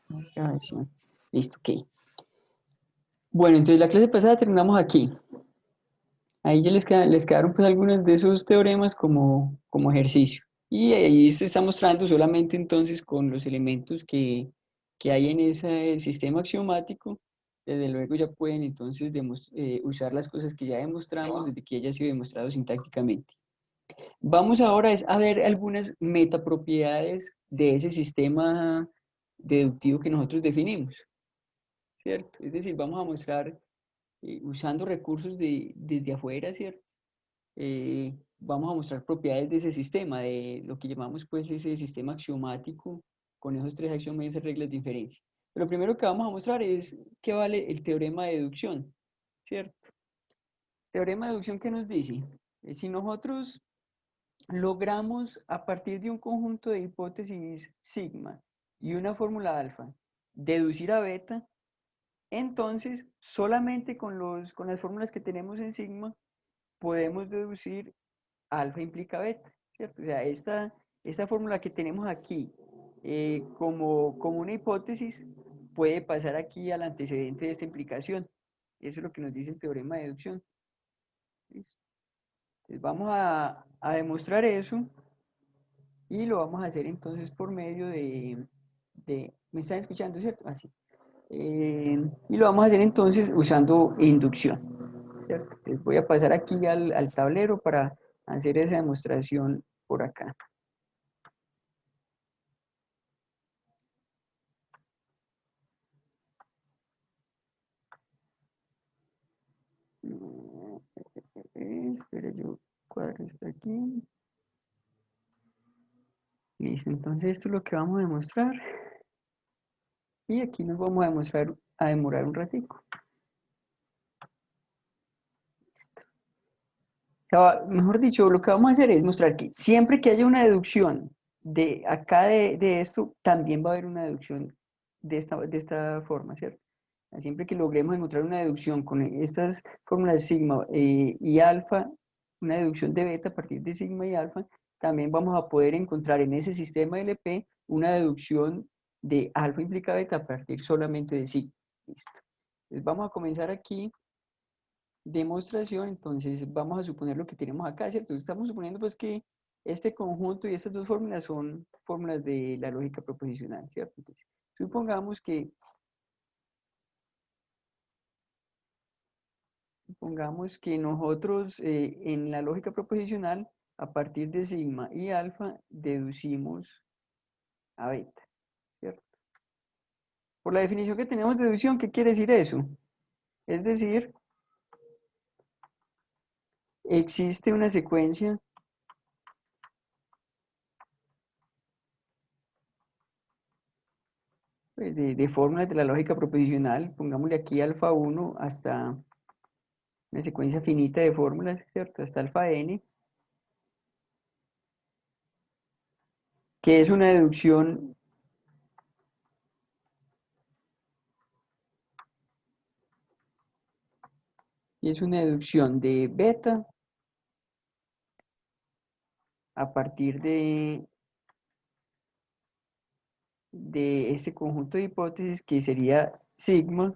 Grabación. Listo, ok. Bueno, entonces la clase pasada terminamos aquí. Ahí ya les quedaron pues algunos de esos teoremas como ejercicio. Y ahí se está mostrando solamente entonces con los elementos que hay en ese sistema axiomático. Desde luego ya pueden entonces usar las cosas que ya demostramos desde que haya sido demostrado sintácticamente. Vamos ahora a ver algunas metapropiedades de ese sistema deductivo que nosotros definimos, ¿cierto? Es decir, vamos a mostrar usando recursos desde afuera, ¿cierto? Vamos a mostrar propiedades de ese sistema, de lo que llamamos pues ese sistema axiomático con esos tres axiomas y esas reglas de inferencia. Pero lo primero que vamos a mostrar es qué vale el teorema de deducción, ¿cierto? Teorema de deducción, ¿qué nos dice? Si nosotros logramos a partir de un conjunto de hipótesis sigma y una fórmula alfa deducir a beta, entonces solamente con las fórmulas que tenemos en sigma podemos deducir alfa implica beta, ¿cierto? O sea, esta fórmula que tenemos aquí como una hipótesis puede pasar aquí al antecedente de esta implicación. Eso es lo que nos dice el teorema de deducción. ¿Listo? Entonces vamos a demostrar eso y lo vamos a hacer entonces por medio ¿me están escuchando, cierto? Así. Y lo vamos a hacer entonces usando inducción, ¿cierto? Entonces voy a pasar aquí al tablero para hacer esa demostración por acá. Espera, yo cuadro esto aquí. Listo, entonces esto es lo que vamos a demostrar. Y aquí nos vamos a demorar un ratico. O sea, mejor dicho, lo que vamos a hacer es mostrar que siempre que haya una deducción de acá de esto, también va a haber una deducción de esta forma, ¿cierto? Siempre que logremos encontrar una deducción con estas fórmulas sigma y alfa, una deducción de beta a partir de sigma y alfa, también vamos a poder encontrar en ese sistema LP una deducción de alfa implica beta a partir solamente de sigma. Listo. Entonces vamos a comenzar aquí demostración, entonces vamos a suponer lo que tenemos acá, ¿cierto? Estamos suponiendo pues que este conjunto y estas dos fórmulas son fórmulas de la lógica proposicional, ¿cierto? Entonces, supongamos que nosotros en la lógica proposicional, a partir de sigma y alfa, deducimos a beta, ¿cierto? Por la definición que tenemos de deducción, ¿qué quiere decir eso? Es decir, existe una secuencia pues, de fórmulas de la lógica proposicional, pongámosle aquí alfa 1 hasta una secuencia finita de fórmulas, ¿cierto? Hasta alfa n, que es una deducción de beta a partir de este conjunto de hipótesis que sería sigma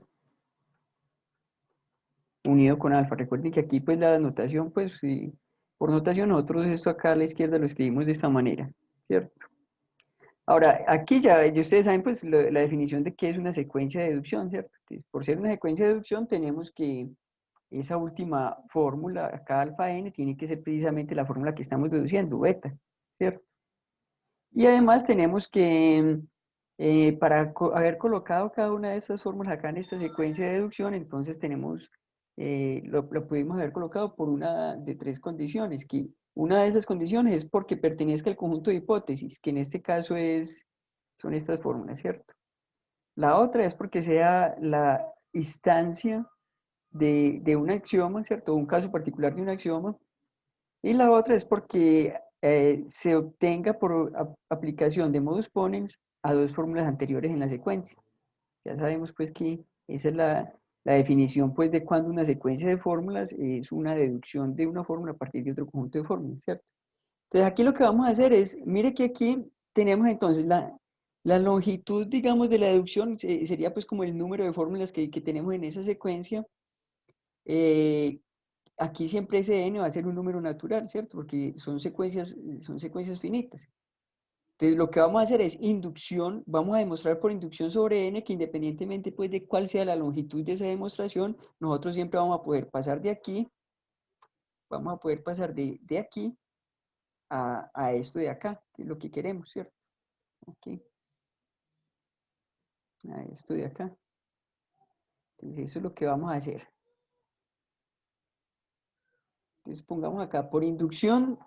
unido con alfa. Recuerden que aquí pues la notación, pues sí, por notación nosotros esto acá a la izquierda lo escribimos de esta manera, ¿cierto? Ahora, aquí ya ustedes saben pues la definición de qué es una secuencia de deducción, ¿cierto? Entonces, por ser una secuencia de deducción tenemos que esa última fórmula, acá alfa n, tiene que ser precisamente la fórmula que estamos deduciendo, beta, ¿cierto? Y además tenemos que, para haber colocado cada una de estas fórmulas acá en esta secuencia de deducción, entonces tenemos, lo pudimos haber colocado por una de tres condiciones, que una de esas condiciones es porque pertenezca al conjunto de hipótesis, que en este caso son estas fórmulas, ¿cierto? La otra es porque sea la instancia de un axioma, ¿cierto? Un caso particular de un axioma. Y la otra es porque se obtenga por aplicación de modus ponens a dos fórmulas anteriores en la secuencia. Ya sabemos pues que esa es la definición pues de cuando una secuencia de fórmulas es una deducción de una fórmula a partir de otro conjunto de fórmulas, ¿cierto? Entonces aquí lo que vamos a hacer es, mire que aquí tenemos entonces la La longitud, digamos, de la deducción sería pues como el número de fórmulas que tenemos en esa secuencia. Eh, Aquí siempre ese n va a ser un número natural, ¿cierto? Porque son secuencias finitas. Entonces lo que vamos a hacer es inducción, vamos a demostrar por inducción sobre n que independientemente pues de cuál sea la longitud de esa demostración, nosotros siempre vamos a poder pasar de aquí, vamos a poder pasar de aquí a esto de acá, que es lo que queremos, ¿cierto? Ok, a esto de acá. Entonces eso es lo que vamos a hacer. Entonces pongamos acá por inducción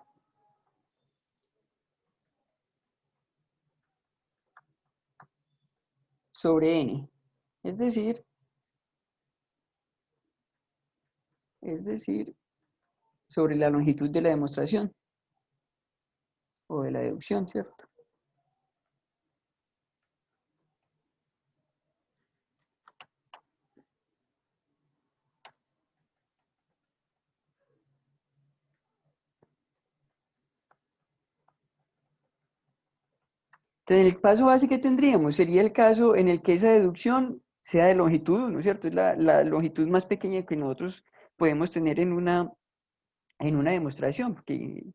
sobre n, es decir, sobre la longitud de la demostración o de la deducción, ¿cierto? Entonces, el paso base que tendríamos sería el caso en el que esa deducción sea de longitud, ¿no es cierto? Es la longitud más pequeña que nosotros podemos tener en una demostración, porque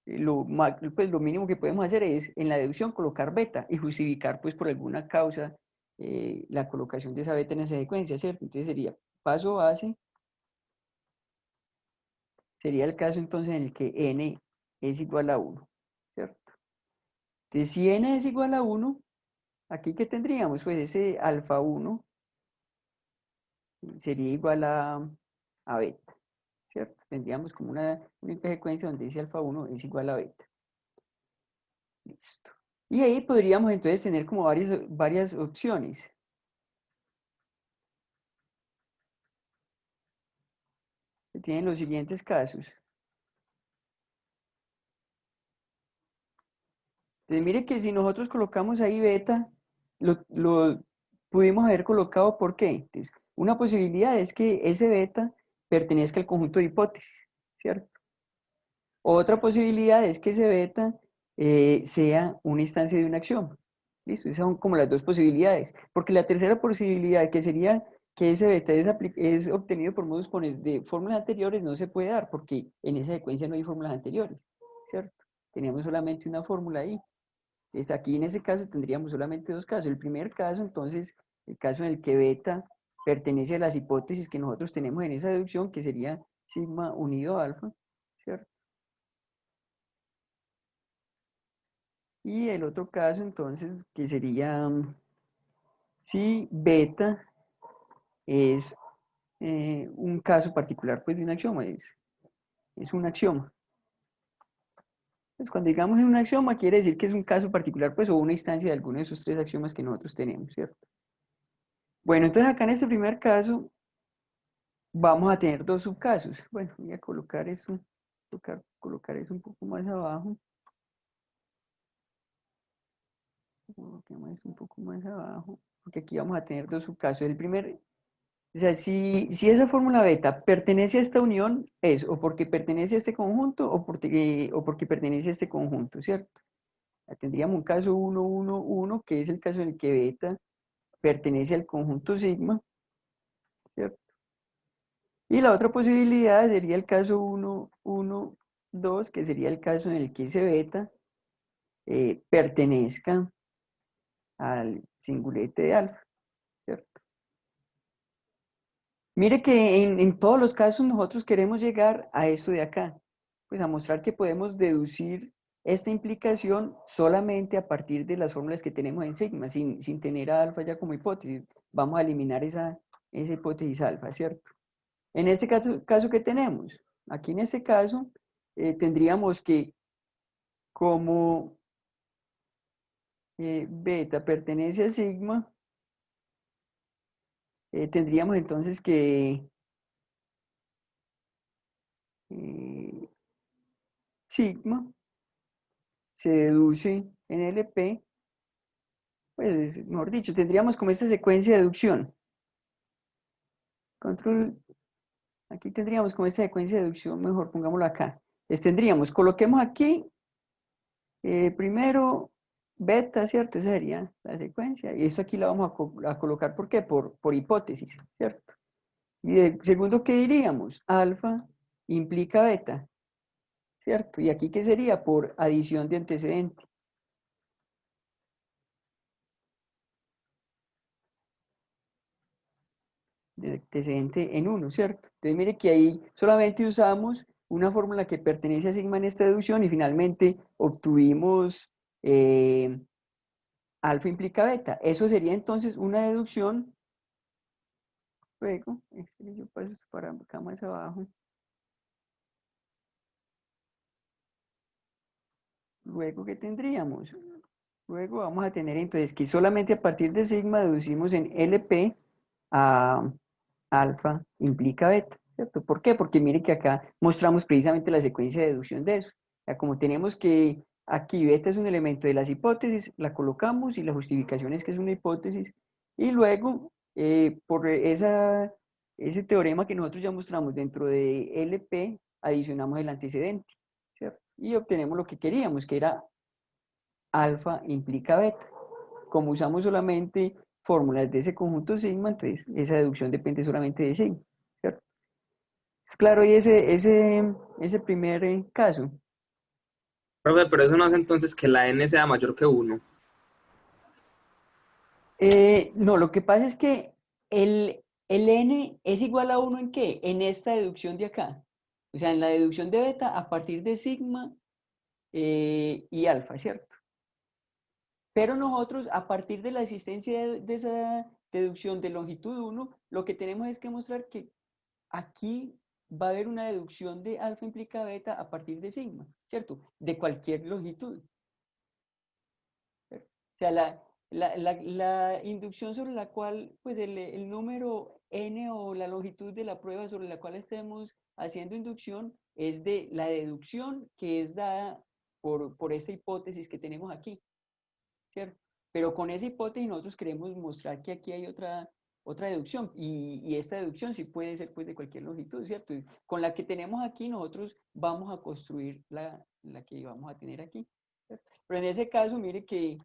pues, lo mínimo que podemos hacer es en la deducción colocar beta y justificar pues por alguna causa la colocación de esa beta en esa secuencia, ¿cierto? Entonces sería paso base, sería el caso entonces en el que n es igual a 1, ¿cierto? Entonces si n es igual a 1, aquí ¿qué tendríamos? Pues ese alfa 1 sería igual a beta, ¿cierto? Tendríamos como una única secuencia donde ese alfa 1 es igual a beta. Listo. Y ahí podríamos entonces tener como varias opciones. Que tienen los siguientes casos. Entonces mire que si nosotros colocamos ahí beta, lo pudimos haber colocado, ¿por qué? Entonces, una posibilidad es que ese beta pertenezca al conjunto de hipótesis, ¿cierto? Otra posibilidad es que ese beta sea una instancia de un axioma. ¿Listo? Esas son como las dos posibilidades. Porque la tercera posibilidad, que sería que ese beta es obtenido por modos pones de fórmulas anteriores, no se puede dar, porque en esa secuencia no hay fórmulas anteriores, ¿cierto? Teníamos solamente una fórmula ahí. Entonces, aquí en ese caso tendríamos solamente dos casos. El primer caso, entonces, el caso en el que beta pertenece a las hipótesis que nosotros tenemos en esa deducción, que sería sigma unido a alfa, ¿cierto? Y el otro caso, entonces, que sería si beta es un caso particular pues, de un axioma, es un axioma. Entonces, cuando digamos en un axioma, quiere decir que es un caso particular pues, o una instancia de alguno de esos tres axiomas que nosotros tenemos, ¿cierto? Bueno, entonces acá en este primer caso vamos a tener dos subcasos. Bueno, voy a colocar eso, colocar eso un poco más abajo. Coloquemos eso un poco más abajo, porque aquí vamos a tener dos subcasos. El primer, o sea, si esa fórmula beta pertenece a esta unión, es o porque pertenece a este conjunto o porque pertenece a este conjunto, ¿cierto? Ya tendríamos un caso 1, 1, 1, que es el caso en el que beta pertenece al conjunto sigma, ¿cierto? Y la otra posibilidad sería el caso 1, 1, 2, que sería el caso en el que ese beta pertenezca al singulete de alfa, ¿cierto? Mire que en todos los casos nosotros queremos llegar a esto de acá, pues a mostrar que podemos deducir esta implicación solamente a partir de las fórmulas que tenemos en sigma, sin tener a alfa ya como hipótesis. Vamos a eliminar esa hipótesis alfa, ¿cierto? En este caso ¿qué tenemos? Aquí en este caso tendríamos que como beta pertenece a sigma, tendríamos entonces que eh, sigma se deduce en LP, pues mejor dicho, tendríamos como esta secuencia de deducción. Control, aquí tendríamos como esta secuencia de deducción, mejor pongámoslo acá. Entonces tendríamos, coloquemos aquí primero beta, ¿cierto? Esa sería la secuencia. Y esto aquí la vamos a colocar, ¿por qué? Por hipótesis, ¿cierto? Y de segundo, ¿qué diríamos? Alfa implica beta, ¿cierto? Y aquí, ¿qué sería? Por adición de antecedente. De antecedente en uno, ¿cierto? Entonces, mire que ahí solamente usamos una fórmula que pertenece a sigma en esta deducción y finalmente obtuvimos alfa implica beta. Eso sería entonces una deducción. Luego, yo paso esto para acá más abajo. Luego, ¿qué tendríamos? Luego vamos a tener entonces que solamente a partir de sigma deducimos en LP a alfa implica beta, ¿cierto? ¿Por qué? Porque mire que acá mostramos precisamente la secuencia de deducción de eso. O sea, como tenemos que aquí beta es un elemento de las hipótesis, la colocamos y la justificación es que es una hipótesis y luego por ese teorema que nosotros ya mostramos dentro de LP adicionamos el antecedente, ¿cierto? Y obtenemos lo que queríamos, que era alfa implica beta. Como usamos solamente fórmulas de ese conjunto sigma, entonces esa deducción depende solamente de sigma, ¿cierto? Es claro, y ese primer caso. Profe, pero eso no hace entonces que la n sea mayor que uno. No, lo que pasa es que el n es igual a 1 ¿en qué? En esta deducción de acá. O sea, en la deducción de beta a partir de sigma y alfa, ¿cierto? Pero nosotros, a partir de la existencia de esa deducción de longitud 1, lo que tenemos es que mostrar que aquí va a haber una deducción de alfa implica beta a partir de sigma, ¿cierto? De cualquier longitud. ¿Cierto? O sea, la inducción sobre la cual, pues el número n o la longitud de la prueba sobre la cual estemos haciendo inducción es de la deducción que es dada por esta hipótesis que tenemos aquí, ¿cierto? Pero con esa hipótesis nosotros queremos mostrar que aquí hay otra deducción y esta deducción sí puede ser pues de cualquier longitud, ¿cierto? Y con la que tenemos aquí nosotros vamos a construir la que vamos a tener aquí, ¿cierto? Pero en ese caso, mire que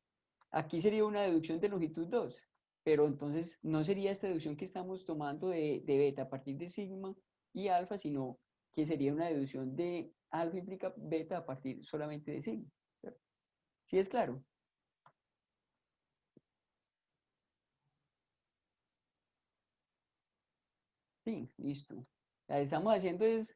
aquí sería una deducción de longitud 2 pero entonces no sería esta deducción que estamos tomando de beta a partir de sigma y alfa, sino que sería una deducción de alfa implica beta a partir solamente de sigma, ¿cierto? ¿Sí es claro? Sí, listo. La que estamos haciendo es,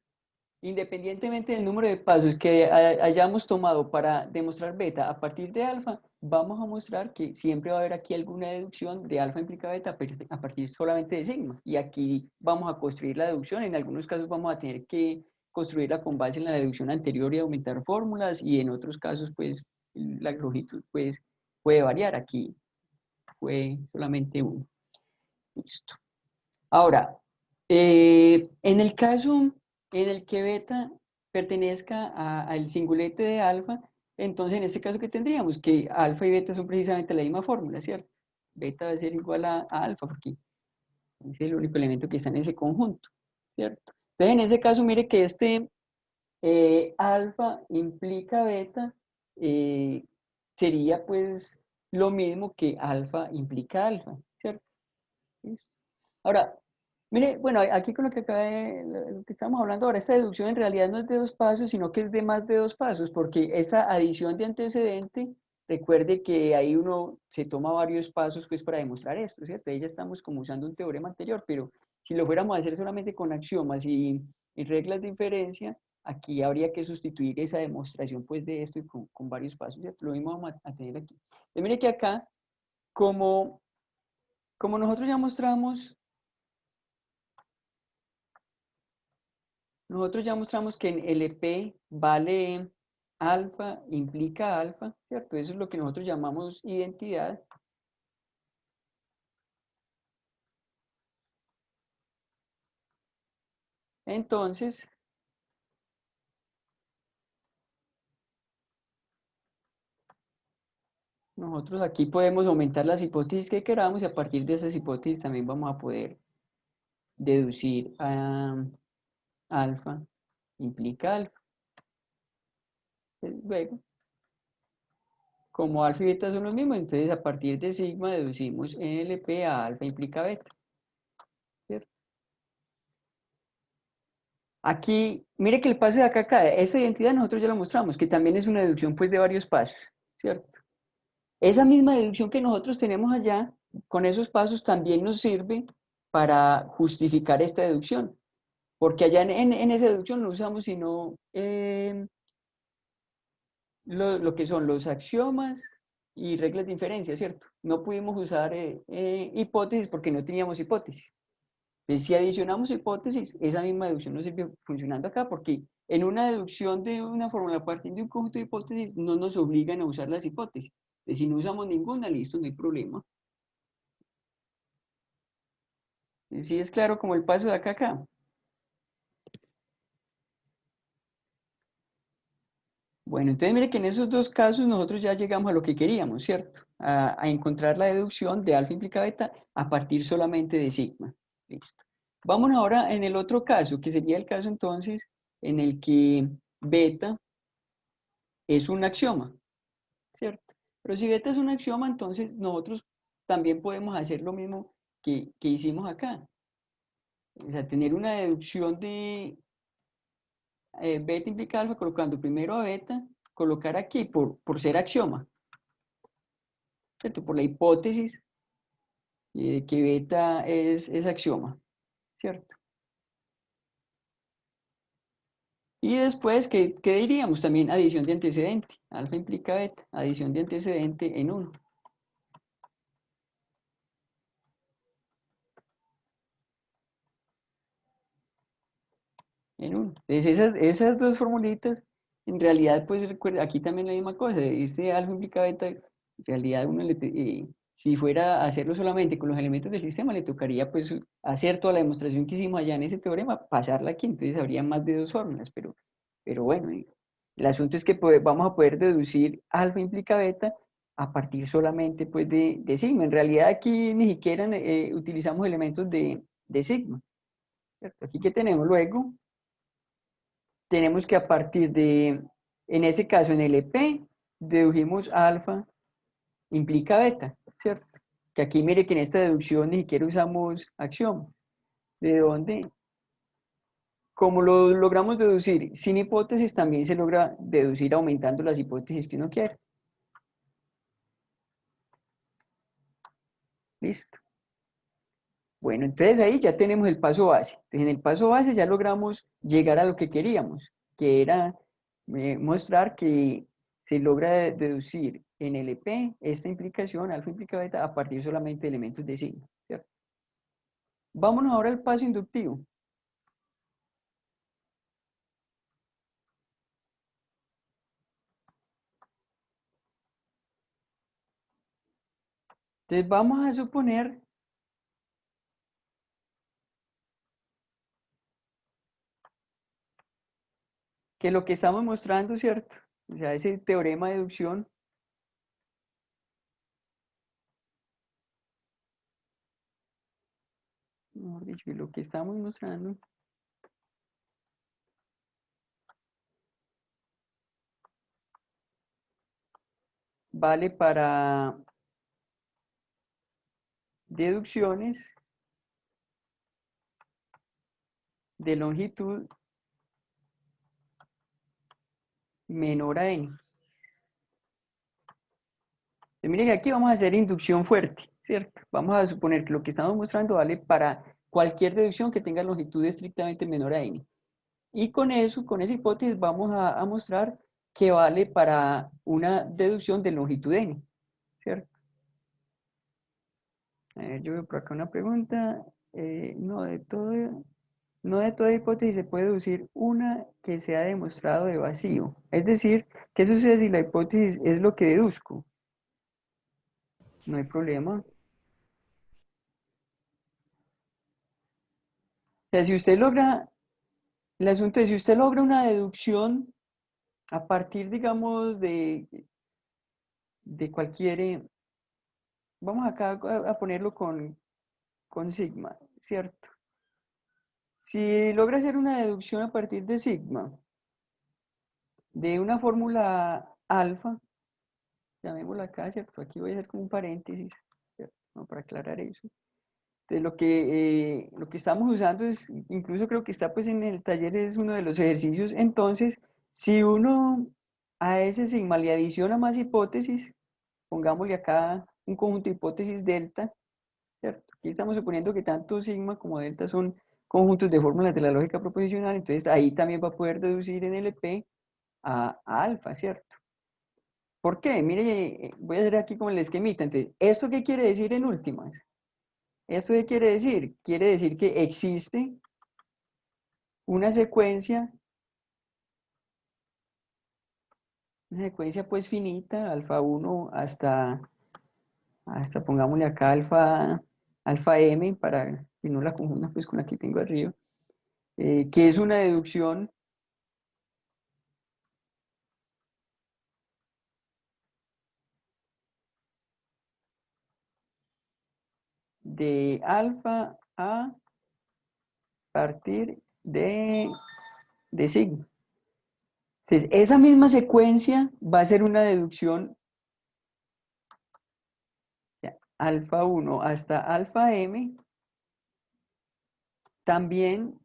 independientemente del número de pasos que hayamos tomado para demostrar beta a partir de alfa, vamos a mostrar que siempre va a haber aquí alguna deducción de alfa implica beta a partir solamente de sigma. Y aquí vamos a construir la deducción. En algunos casos vamos a tener que construirla con base en la deducción anterior y aumentar fórmulas. Y en otros casos, pues, la longitud pues, puede variar. Aquí fue solamente uno. Listo. Ahora, en el caso en el que beta pertenezca al singulete de alfa, entonces en este caso, ¿qué tendríamos? Que alfa y beta son precisamente la misma fórmula, ¿cierto? Beta va a ser igual a alfa, porque es el único elemento que está en ese conjunto, ¿cierto? Entonces, en ese caso, mire que alfa implica beta, eh, sería pues lo mismo que alfa implica alfa, ¿cierto? Ahora, mire, bueno, aquí con lo que lo que estamos hablando ahora, esta deducción en realidad no es de dos pasos, sino que es de más de dos pasos, porque esta adición de antecedente, recuerde que ahí uno se toma varios pasos pues para demostrar esto, ¿cierto? Ahí ya estamos como usando un teorema anterior, pero si lo fuéramos a hacer solamente con axiomas y reglas de inferencia, aquí habría que sustituir esa demostración pues de esto y con varios pasos, ¿cierto? Lo mismo vamos a tener aquí. Entonces, mire que acá, como, como nosotros ya mostramos. Nosotros ya mostramos que en LP vale alfa, implica alfa, ¿cierto? Eso es lo que nosotros llamamos identidad. Entonces, nosotros aquí podemos aumentar las hipótesis que queramos y a partir de esas hipótesis también vamos a poder deducir alfa, implica alfa. Luego, como alfa y beta son los mismos, entonces a partir de sigma deducimos NLP a alfa implica beta, ¿cierto? Aquí, mire que el paso de acá a acá, esa identidad nosotros ya lo mostramos, que también es una deducción pues de varios pasos, ¿cierto? Esa misma deducción que nosotros tenemos allá, con esos pasos también nos sirve para justificar esta deducción, porque allá en esa deducción no usamos sino lo que son los axiomas y reglas de inferencia, ¿cierto? No pudimos usar hipótesis porque no teníamos hipótesis. Entonces, si adicionamos hipótesis, esa misma deducción nos sirve funcionando acá porque en una deducción de una fórmula a partir de un conjunto de hipótesis no nos obligan a usar las hipótesis. Entonces, si no usamos ninguna, listo, no hay problema. Sí es claro como el paso de acá a acá. Bueno, entonces mire que en esos dos casos nosotros ya llegamos a lo que queríamos, ¿cierto? A encontrar la deducción de alfa implica beta a partir solamente de sigma. Listo. Vamos ahora en el otro caso, que sería el caso entonces en el que beta es un axioma, ¿cierto? Pero si beta es un axioma, entonces nosotros también podemos hacer lo mismo que hicimos acá. O sea, tener una deducción de beta implica alfa colocando primero a beta, colocar aquí por ser axioma, ¿cierto? Por la hipótesis que beta es axioma, ¿cierto? Y después, ¿qué diríamos? También adición de antecedente. Alfa implica beta, adición de antecedente en uno. En uno. Entonces, esas dos formulitas, en realidad, pues recuerda, aquí también la misma cosa. Este alfa implica beta, en realidad, si fuera a hacerlo solamente con los elementos del sistema, le tocaría pues hacer toda la demostración que hicimos allá en ese teorema, pasarla aquí, entonces habría más de dos fórmulas, pero bueno, el asunto es que vamos a poder deducir alfa implica beta a partir solamente pues de sigma. En realidad aquí ni siquiera utilizamos elementos de sigma, ¿cierto? Aquí que tenemos luego tenemos que a partir en este caso en el EP, dedujimos alfa implica beta, ¿cierto? Que aquí mire que en esta deducción ni siquiera usamos axiomas. ¿De dónde? Como lo logramos deducir sin hipótesis, también se logra deducir aumentando las hipótesis que uno quiere. Listo. Bueno, entonces ahí ya tenemos el paso base. Entonces en el paso base ya logramos llegar a lo que queríamos, que era mostrar que se logra deducir en el EP esta implicación, alfa implica beta, a partir solamente de elementos de signo, ¿cierto? Vámonos ahora al paso inductivo. Entonces vamos a suponer que lo que estamos mostrando, ¿cierto? O sea, ese teorema de deducción mejor dicho, que lo que estamos mostrando vale para deducciones de longitud menor a n. Entonces, miren que aquí vamos a hacer inducción fuerte, ¿cierto? Vamos a suponer que lo que estamos mostrando vale para cualquier deducción que tenga longitud estrictamente menor a n. Y con eso, con esa hipótesis, vamos a mostrar que vale para una deducción de longitud n, ¿cierto? A ver, yo veo por acá una pregunta. No de toda hipótesis se puede deducir una que sea demostrado de vacío. Es decir, ¿qué sucede si la hipótesis es lo que deduzco? No hay problema. O sea, si usted logra, el asunto es, si usted logra una deducción a partir, digamos, de cualquier, vamos acá a ponerlo con sigma, ¿cierto? Si logra hacer una deducción a partir de sigma, de una fórmula alfa, llamémoslo acá, ¿cierto? Aquí voy a hacer como un paréntesis, ¿cierto? ¿No? Para aclarar eso. Entonces, lo que estamos usando es, incluso creo que está pues en el taller, es uno de los ejercicios. Entonces, si uno a ese sigma le adiciona más hipótesis, pongámosle acá un conjunto de hipótesis delta, ¿cierto? Aquí estamos suponiendo que tanto sigma como delta son conjuntos de fórmulas de la lógica proposicional, entonces ahí también va a poder deducir en LP a alfa, ¿cierto? ¿Por qué? Mire, voy a hacer aquí como el esquemita. Entonces, ¿esto qué quiere decir en últimas? ¿Esto qué quiere decir? Quiere decir que existe una secuencia pues finita, alfa 1 hasta pongámosle acá alfa m, para que no la confunda pues con la que tengo arriba, que es una deducción de alfa a partir de sigma. Entonces, esa misma secuencia va a ser una deducción de alfa 1 hasta alfa m, también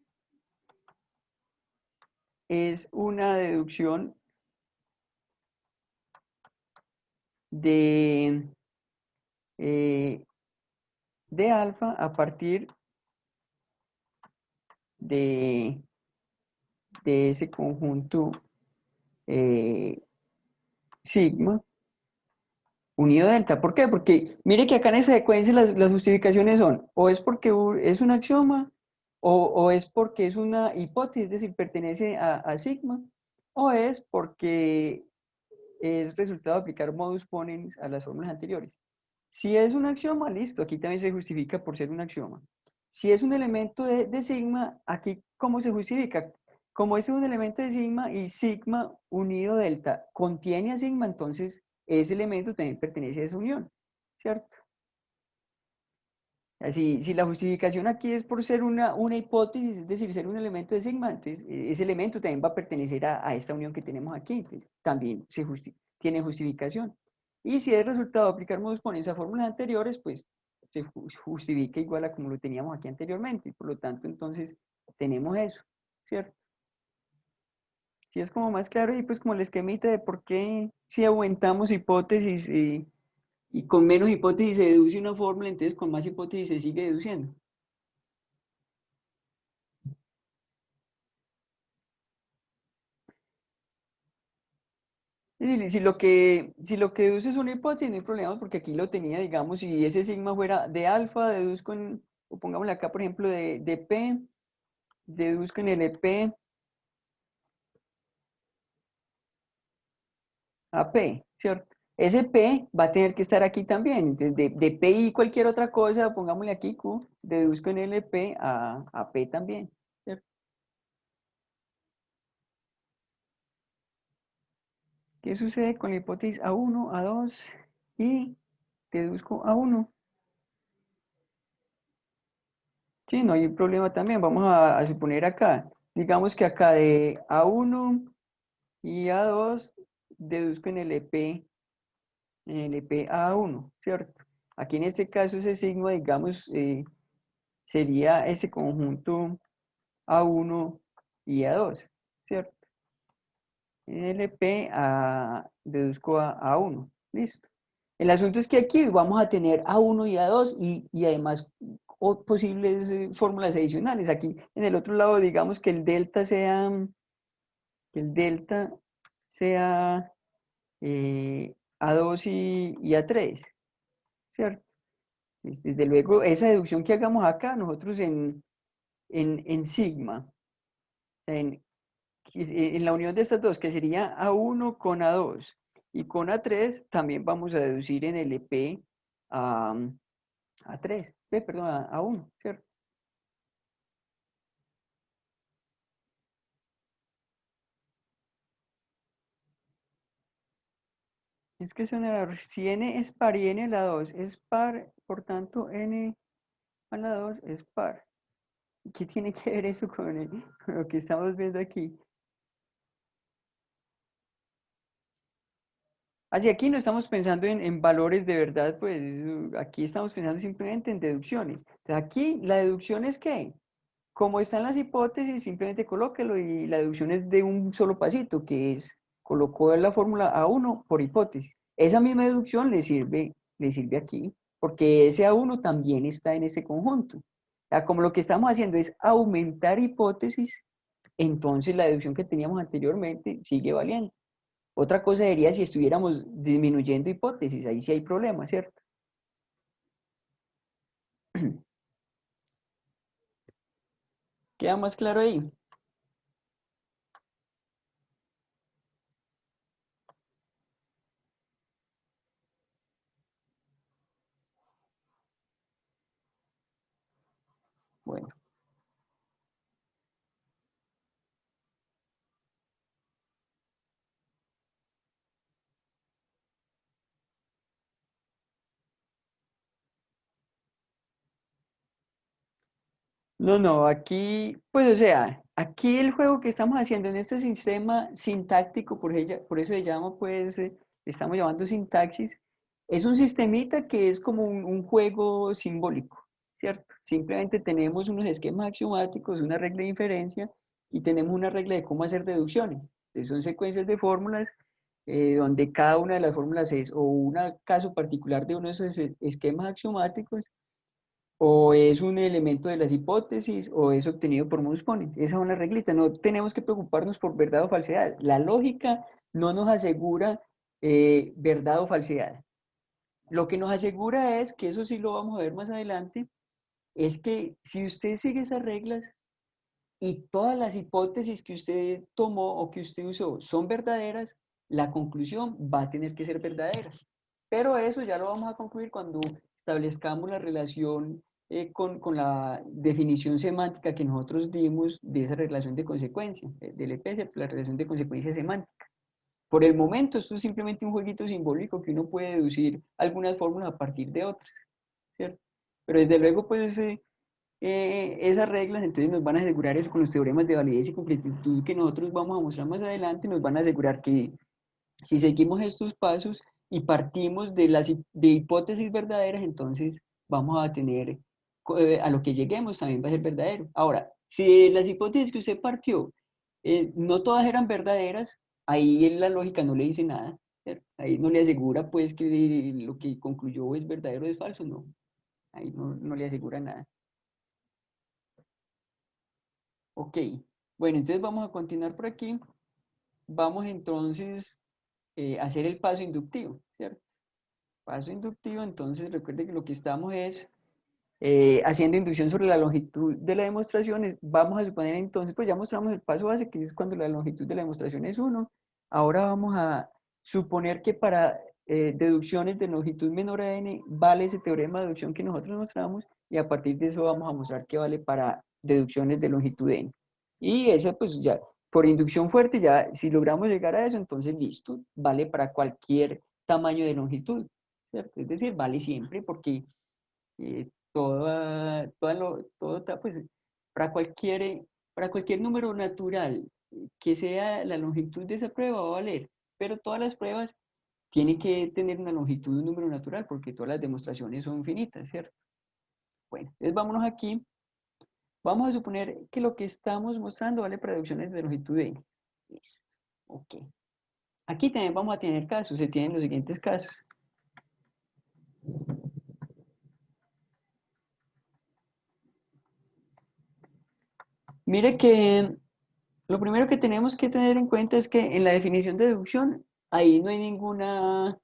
es una deducción de, eh, de alfa a partir de, de ese conjunto eh, sigma unido delta. ¿Por qué? Porque mire que acá en esa secuencia las justificaciones son o es porque es un axioma o es porque es una hipótesis, es decir, pertenece a sigma, o es porque es resultado de aplicar modus ponens a las fórmulas anteriores. Si es un axioma, listo, aquí también se justifica por ser un axioma. Si es un elemento de sigma, aquí ¿cómo se justifica? Como es un elemento de sigma y sigma unido delta contiene a sigma, entonces ese elemento también pertenece a esa unión, ¿cierto? Así, si la justificación aquí es por ser una hipótesis, es decir, ser un elemento de sigma, entonces ese elemento también va a pertenecer a esta unión que tenemos aquí, entonces también tiene justificación. Y si es resultado de aplicar modus ponens a fórmulas anteriores, pues se justifica igual a como lo teníamos aquí anteriormente, y por lo tanto entonces tenemos eso, ¿cierto? Si es como más claro y pues como el esquemita de por qué si aumentamos hipótesis y con menos hipótesis se deduce una fórmula, entonces con más hipótesis se sigue deduciendo. Si lo que deduce es una hipótesis, no hay problema porque aquí lo tenía, digamos, si ese sigma fuera de alfa, deduzco o pongámosle acá, por ejemplo, de P, deduzco en el P a P, ¿cierto? Ese P va a tener que estar aquí también, entonces de P y cualquier otra cosa, pongámosle aquí Q, deduzco en el P a P también, ¿cierto? ¿Qué sucede con la hipótesis A1, A2 y deduzco A1? Sí, no hay problema también. Vamos a suponer acá, digamos que acá de A1 y A2 deduzco en el EP A1, ¿cierto? Aquí en este caso ese signo, digamos, sería ese conjunto A1 y A2, ¿cierto? En el EP deduzco a A1, listo. El asunto es que aquí vamos a tener A1 y A2 y además posibles fórmulas adicionales. Aquí en el otro lado, digamos que el delta sea A2 y A3, ¿cierto? Desde luego, esa deducción que hagamos acá, nosotros en sigma, en, en la unión de estas dos, que sería A1 con A2 y con A3, también vamos a deducir en el EP a, A3, perdón, A1, ¿cierto? Es que es un error. Si n es par y n a la 2 es par, por tanto n a la 2 es par. ¿Qué tiene que ver eso con lo que estamos viendo aquí? Hacia aquí no estamos pensando en valores de verdad, pues aquí estamos pensando simplemente en deducciones. Entonces aquí la deducción es que, como están las hipótesis, simplemente colóquelo y la deducción es de un solo pasito, que es colocó la fórmula A1 por hipótesis. Esa misma deducción le sirve aquí, porque ese A1 también está en este conjunto. O sea, como lo que estamos haciendo es aumentar hipótesis, entonces la deducción que teníamos anteriormente sigue valiendo. Otra cosa sería si estuviéramos disminuyendo hipótesis, ahí sí hay problema, ¿cierto? ¿Queda más claro ahí? Bueno. No, no, aquí, pues o sea, aquí el juego que estamos haciendo en este sistema sintáctico, por eso se llama, pues, estamos llamando sintaxis, es un sistemita que es como un juego simbólico, ¿cierto? Simplemente tenemos unos esquemas axiomáticos, una regla de inferencia y tenemos una regla de cómo hacer deducciones. Entonces, son secuencias de fórmulas donde cada una de las fórmulas es o un caso particular de uno de esos esquemas axiomáticos o es un elemento de las hipótesis o es obtenido por modus ponens. Esa es una reglita, no tenemos que preocuparnos por verdad o falsedad. La lógica no nos asegura verdad o falsedad. Lo que nos asegura es, que eso sí lo vamos a ver más adelante, es que si usted sigue esas reglas y todas las hipótesis que usted tomó o que usted usó son verdaderas, la conclusión va a tener que ser verdadera. Pero eso ya lo vamos a concluir cuando establezcamos la relación con la definición semántica que nosotros dimos de esa relación de consecuencia, del EPC, la relación de consecuencia semántica. Por el momento, esto es simplemente un jueguito simbólico que uno puede deducir algunas fórmulas a partir de otras, ¿cierto? Pero desde luego, pues, esas reglas entonces nos van a asegurar eso con los teoremas de validez y completitud que nosotros vamos a mostrar más adelante, nos van a asegurar que si seguimos estos pasos y partimos de hipótesis verdaderas, entonces vamos a tener, a lo que lleguemos también va a ser verdadero. Ahora, si las hipótesis que usted partió no todas eran verdaderas, ahí en la lógica no le dice nada, ¿cierto? Ahí no le asegura pues que lo que concluyó es verdadero o es falso, no, ahí no le asegura nada. Ok, bueno, entonces vamos a continuar por aquí. Vamos entonces a hacer el paso inductivo, ¿cierto? Paso inductivo, entonces recuerde que lo que estamos es haciendo inducción sobre la longitud de la demostración. Vamos a suponer entonces, pues ya mostramos el paso base, que es cuando la longitud de la demostración es 1. Ahora vamos a suponer que para deducciones de longitud menor a n vale ese teorema de deducción que nosotros mostramos y a partir de eso vamos a mostrar que vale para deducciones de longitud n. Y esa pues ya, por inducción fuerte, ya si logramos llegar a eso, entonces listo, vale para cualquier tamaño de longitud, ¿cierto? Es decir, vale siempre porque pues, para cualquier número natural que sea la longitud de esa prueba va a valer, pero todas las pruebas tienen que tener una longitud de un número natural porque todas las demostraciones son finitas, ¿cierto? Bueno, entonces vámonos aquí. Vamos a suponer que lo que estamos mostrando vale para reducciones de longitud de n. Listo. Ok. Aquí también vamos a tener casos, se tienen los siguientes casos. Mire que lo primero que tenemos que tener en cuenta es que en la definición de deducción, ahí no hay ninguna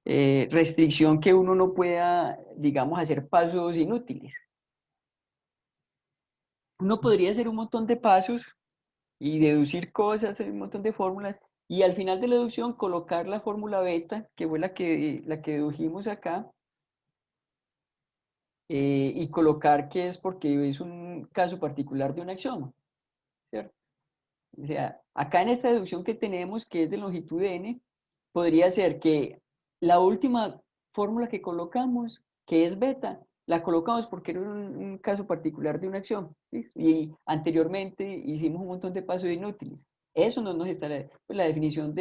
restricción que uno no pueda, digamos, hacer pasos inútiles. Uno podría hacer un montón de pasos y deducir cosas, hacer un montón de fórmulas, y al final de la deducción colocar la fórmula beta, que fue la que dedujimos acá, y colocar que es porque es un caso particular de un axioma, ¿cierto? O sea, acá en esta deducción que tenemos, que es de longitud n, podría ser que la última fórmula que colocamos, que es beta, la colocamos porque era un caso particular de una acción, ¿listo? Y anteriormente hicimos un montón de pasos inútiles. Eso no nos está, pues la definición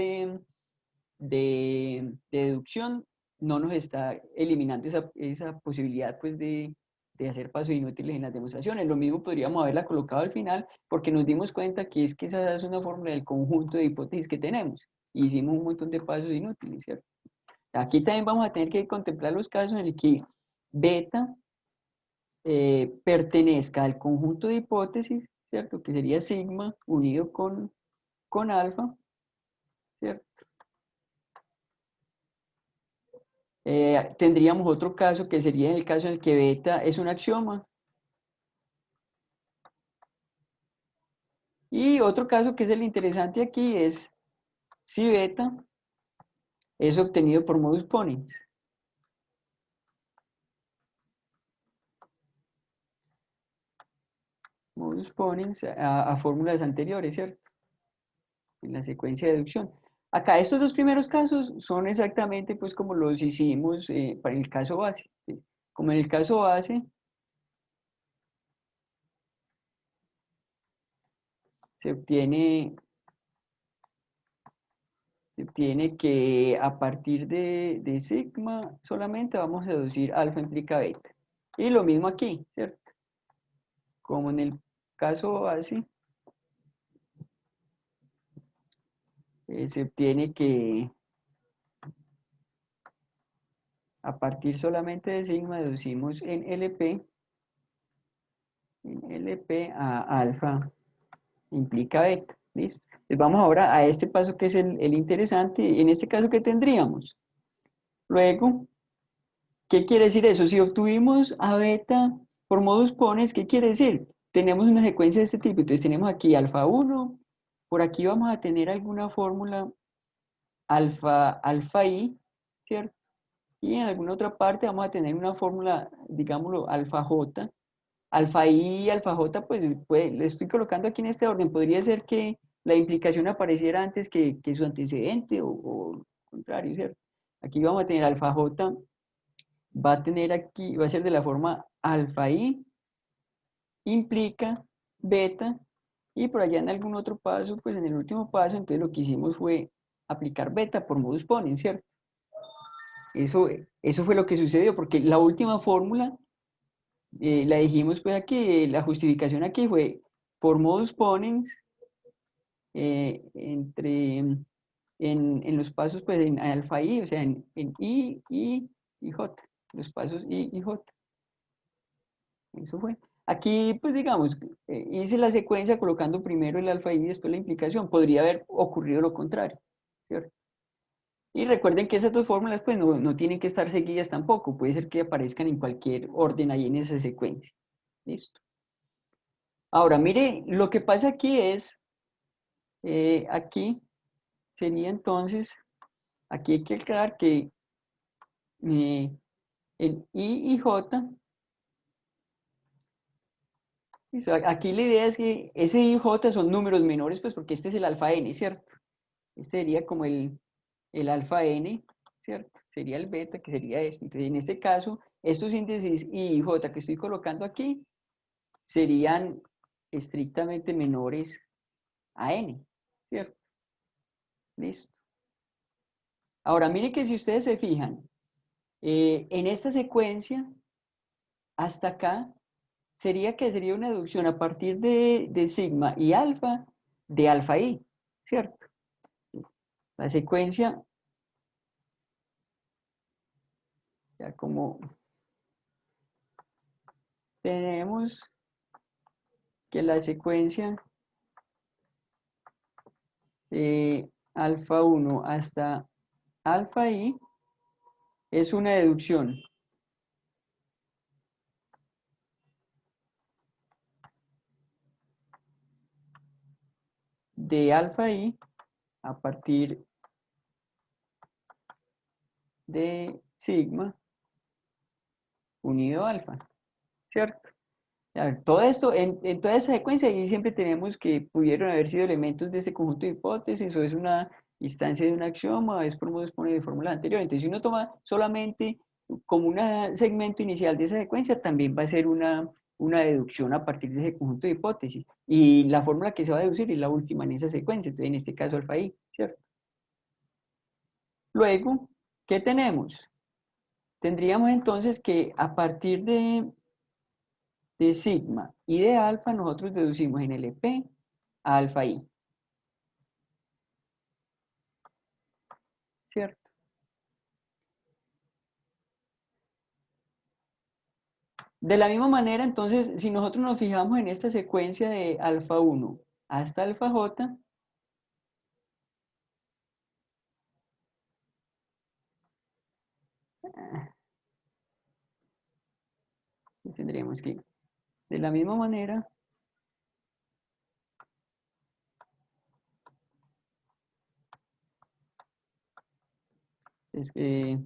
de deducción no nos está eliminando esa posibilidad pues de hacer pasos inútiles en las demostraciones. Lo mismo podríamos haberla colocado al final porque nos dimos cuenta que es que esa es una fórmula del conjunto de hipótesis que tenemos. Hicimos un montón de pasos inútiles, ¿cierto? Aquí también vamos a tener que contemplar los casos en el que beta pertenezca al conjunto de hipótesis, ¿cierto? Que sería sigma unido con alfa, ¿cierto? Tendríamos otro caso que sería el caso en el que beta es un axioma. Y otro caso que es el interesante aquí es si beta es obtenido por modus ponens. Modus ponens a fórmulas anteriores, ¿cierto? En la secuencia de deducción. Acá estos dos primeros casos son exactamente pues como los hicimos para el caso base. ¿Sí? Como en el caso base se obtiene, que a partir de sigma solamente vamos a deducir alfa implica beta. Y lo mismo aquí, ¿cierto? Como en el caso base, se obtiene que a partir solamente de sigma deducimos en LP a alfa implica beta. ¿Listo? Entonces vamos ahora a este paso que es el interesante. En este caso, ¿qué tendríamos? Luego, ¿qué quiere decir eso? Si obtuvimos a beta por modus ponens, ¿qué quiere decir? Tenemos una secuencia de este tipo. Entonces tenemos aquí alfa 1, por aquí vamos a tener alguna fórmula alfa i, ¿cierto? Y en alguna otra parte vamos a tener una fórmula, digámoslo, alfa j. Alfa i y alfa j, pues le estoy colocando aquí en este orden. Podría ser que la implicación apareciera antes que su antecedente o contrario, ¿cierto? Aquí vamos a tener alfa j, va a tener aquí, va a ser de la forma alfa i implica beta, y por allá en algún otro paso, pues en el último paso, entonces lo que hicimos fue aplicar beta por modus ponens, ¿cierto? Eso, eso fue lo que sucedió, porque la última fórmula, la dijimos pues aquí, la justificación aquí fue por modus ponens, en los pasos pues en alfa i, o sea, en i y j, los pasos i y j. Eso fue. Aquí, pues digamos, hice la secuencia colocando primero el alfa y después la implicación. Podría haber ocurrido lo contrario, ¿cierto? Y recuerden que esas dos fórmulas, pues no tienen que estar seguidas tampoco. Puede ser que aparezcan en cualquier orden ahí en esa secuencia. ¿Listo? Ahora, mire, lo que pasa aquí es, aquí sería entonces, aquí hay que aclarar que el I y J. Listo. Aquí la idea es que ese I y J son números menores, pues porque este es el alfa n, ¿cierto? Este sería como el alfa n, ¿cierto? Sería el beta, que sería esto. Entonces, en este caso, estos índices I y J que estoy colocando aquí serían estrictamente menores a n, ¿cierto? Listo. Ahora, mire que si ustedes se fijan, en esta secuencia, hasta acá, sería una deducción a partir de sigma y alfa de alfa i, ¿cierto? La secuencia, ya como tenemos que la secuencia de alfa 1 hasta alfa i es una deducción de alfa i a partir de sigma unido alfa, ¿cierto? Ya, todo esto, en toda esa secuencia, ahí siempre tenemos que pudieron haber sido elementos de este conjunto de hipótesis, o es una instancia de un axioma, es por modo de fórmula anterior. Entonces, si uno toma solamente como un segmento inicial de esa secuencia, también va a ser una deducción a partir de ese conjunto de hipótesis. Y la fórmula que se va a deducir es la última en esa secuencia, entonces en este caso alfa i, ¿cierto? Luego, ¿qué tenemos? Tendríamos entonces que a partir de sigma y de alfa, nosotros deducimos en LP a alfa I, ¿cierto? De la misma manera, entonces, si nosotros nos fijamos en esta secuencia de alfa 1 hasta alfa j, tendríamos que, de la misma manera, es que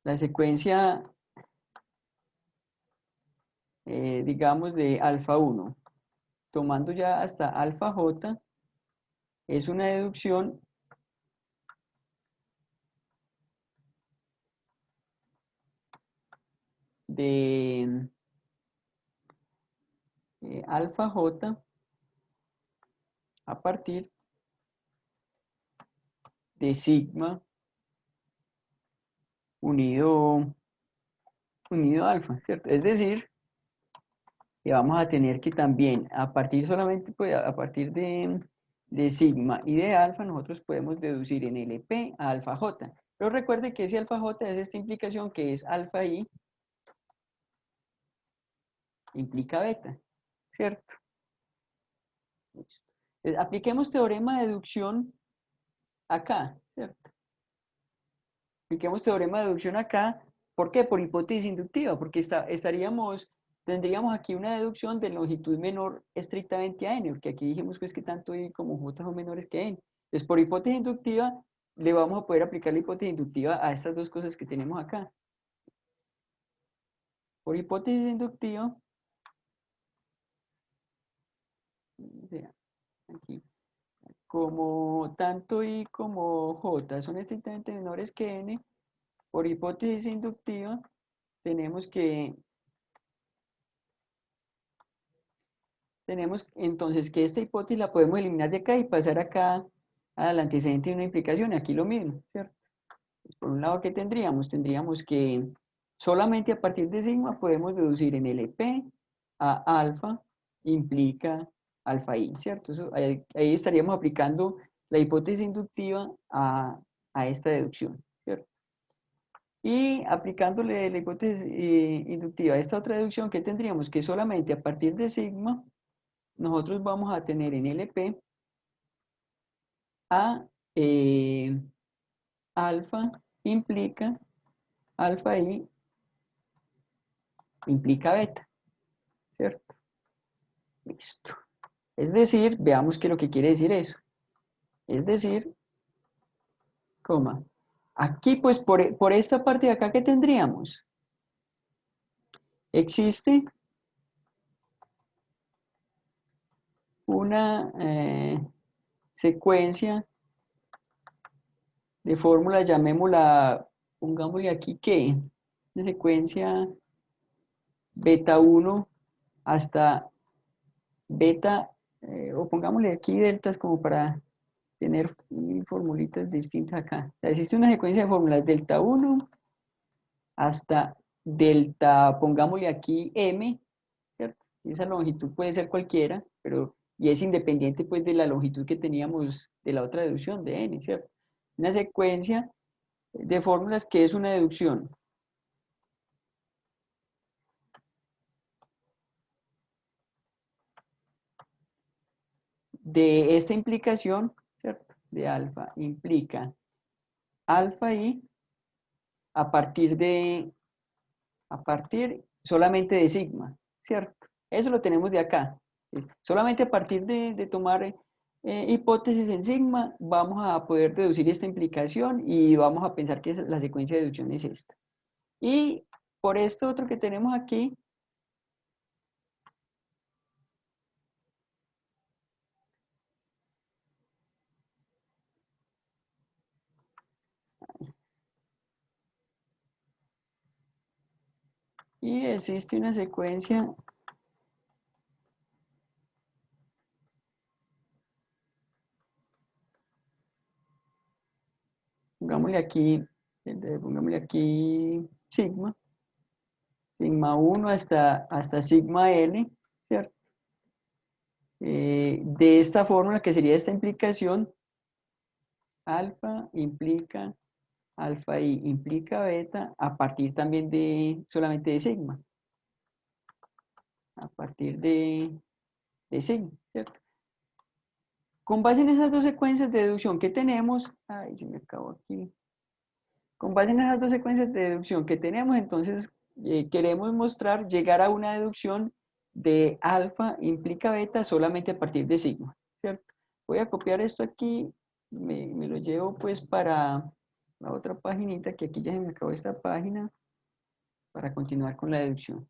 la secuencia, digamos, de alfa 1, tomando ya hasta alfa j, es una deducción de alfa j a partir de sigma unido, unido alfa, ¿cierto? Es decir, que vamos a tener que también, a partir solamente, pues, a partir de sigma y de alfa, nosotros podemos deducir en LP a alfa j. Pero recuerde que ese alfa j es esta implicación que es alfa i implica beta, ¿cierto? Listo. Entonces, apliquemos teorema de deducción acá, ¿cierto? Apliquemos teorema de deducción acá. ¿Por qué? Por hipótesis inductiva, porque tendríamos aquí una deducción de longitud menor estrictamente a n, porque aquí dijimos pues que tanto i como j son menores que n. Entonces, por hipótesis inductiva, le vamos a poder aplicar la hipótesis inductiva a estas dos cosas que tenemos acá. Por hipótesis inductiva, o sea, aquí, como tanto i como j son estrictamente menores que n, por hipótesis inductiva, tenemos entonces que esta hipótesis la podemos eliminar de acá y pasar acá al antecedente de una implicación. Aquí lo mismo, ¿cierto? Pues por un lado, ¿qué tendríamos? Tendríamos que solamente a partir de sigma podemos deducir en LP a alfa implica alfa i, ¿cierto? Ahí estaríamos aplicando la hipótesis inductiva a esta deducción, ¿cierto? Y aplicándole la hipótesis inductiva a esta otra deducción, ¿qué tendríamos? Que solamente a partir de sigma nosotros vamos a tener en LP a alfa implica alfa i implica beta, ¿cierto? Listo. Es decir, veamos qué es lo que quiere decir eso. Es decir, coma. Aquí, pues, por esta parte de acá, ¿qué tendríamos? Existe una secuencia de fórmulas, llamémosla, pongámosle aquí que, una secuencia beta 1 hasta beta, o pongámosle aquí deltas como para tener formulitas distintas acá. O sea, existe una secuencia de fórmulas delta 1 hasta delta, pongámosle aquí m, ¿cierto? Esa longitud puede ser cualquiera, pero y es independiente pues de la longitud que teníamos de la otra deducción de n, ¿cierto? Una secuencia de fórmulas que es una deducción de esta implicación, ¿cierto? De alfa implica alfa i a partir a partir solamente de sigma, ¿cierto? Eso lo tenemos de acá. Solamente a partir de tomar hipótesis en sigma, vamos a poder deducir esta implicación y vamos a pensar que la secuencia de deducción es esta. Y por esto otro que tenemos aquí, y existe una secuencia Pongámosle aquí, pongámosle aquí sigma, sigma 1 hasta sigma L, ¿cierto? De esta fórmula, que sería esta implicación, alfa implica alfa i implica beta a partir también de solamente de sigma, a partir de sigma, ¿cierto? Con base en esas dos secuencias de deducción que tenemos, ay, se me acabó aquí. Con base en esas dos secuencias de deducción que tenemos, entonces queremos mostrar, llegar a una deducción de alfa implica beta solamente a partir de sigma, ¿cierto? Voy a copiar esto aquí, me lo llevo pues para la otra paginita, que aquí ya se me acabó esta página, para continuar con la deducción.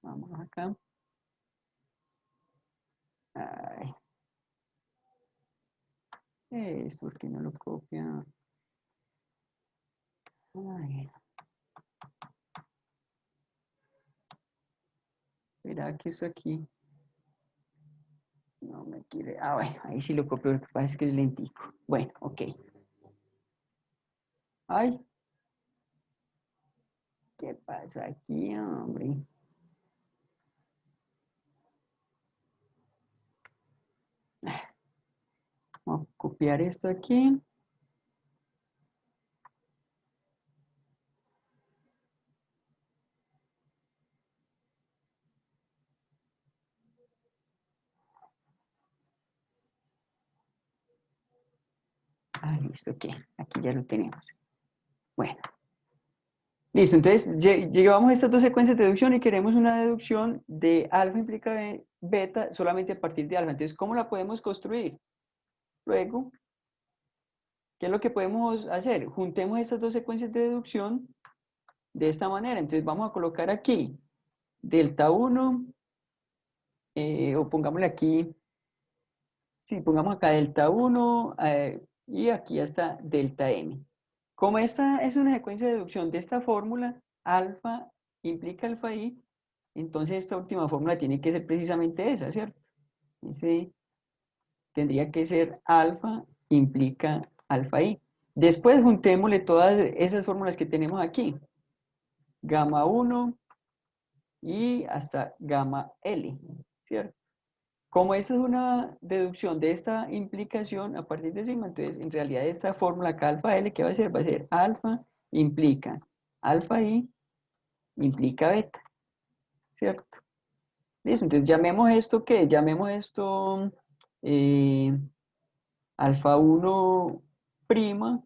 Vamos acá. Ay, esto, ¿por qué no lo copia? Ay, verá que esto aquí no me quiere. Ah, bueno, ahí sí lo copio, lo que pasa es que es lentico. Bueno, ok. Ay, ¿qué pasa aquí, hombre? Vamos a copiar esto aquí. Ah, listo, ok. Aquí ya lo tenemos. Bueno, listo. Entonces, llevamos estas dos secuencias de deducción y queremos una deducción de alfa implica beta solamente a partir de alfa. Entonces, ¿cómo la podemos construir? Luego, ¿qué es lo que podemos hacer? Juntemos estas dos secuencias de deducción de esta manera. Entonces, vamos a colocar aquí delta 1, o pongámosle aquí, sí, pongamos acá delta 1, y aquí hasta delta m. Como esta es una secuencia de deducción de esta fórmula, alfa implica alfa i, entonces esta última fórmula tiene que ser precisamente esa, ¿cierto? Ese tendría que ser alfa implica alfa i. Después juntémosle todas esas fórmulas que tenemos aquí. Gamma 1 y hasta gamma L, ¿cierto? Como esta es una deducción de esta implicación a partir de sigma, entonces en realidad esta fórmula acá alfa L, ¿qué va a ser? Va a ser alfa implica alfa i implica beta, ¿cierto? Listo, entonces llamemos esto, ¿qué? Llamemos esto eh, alfa 1 prima,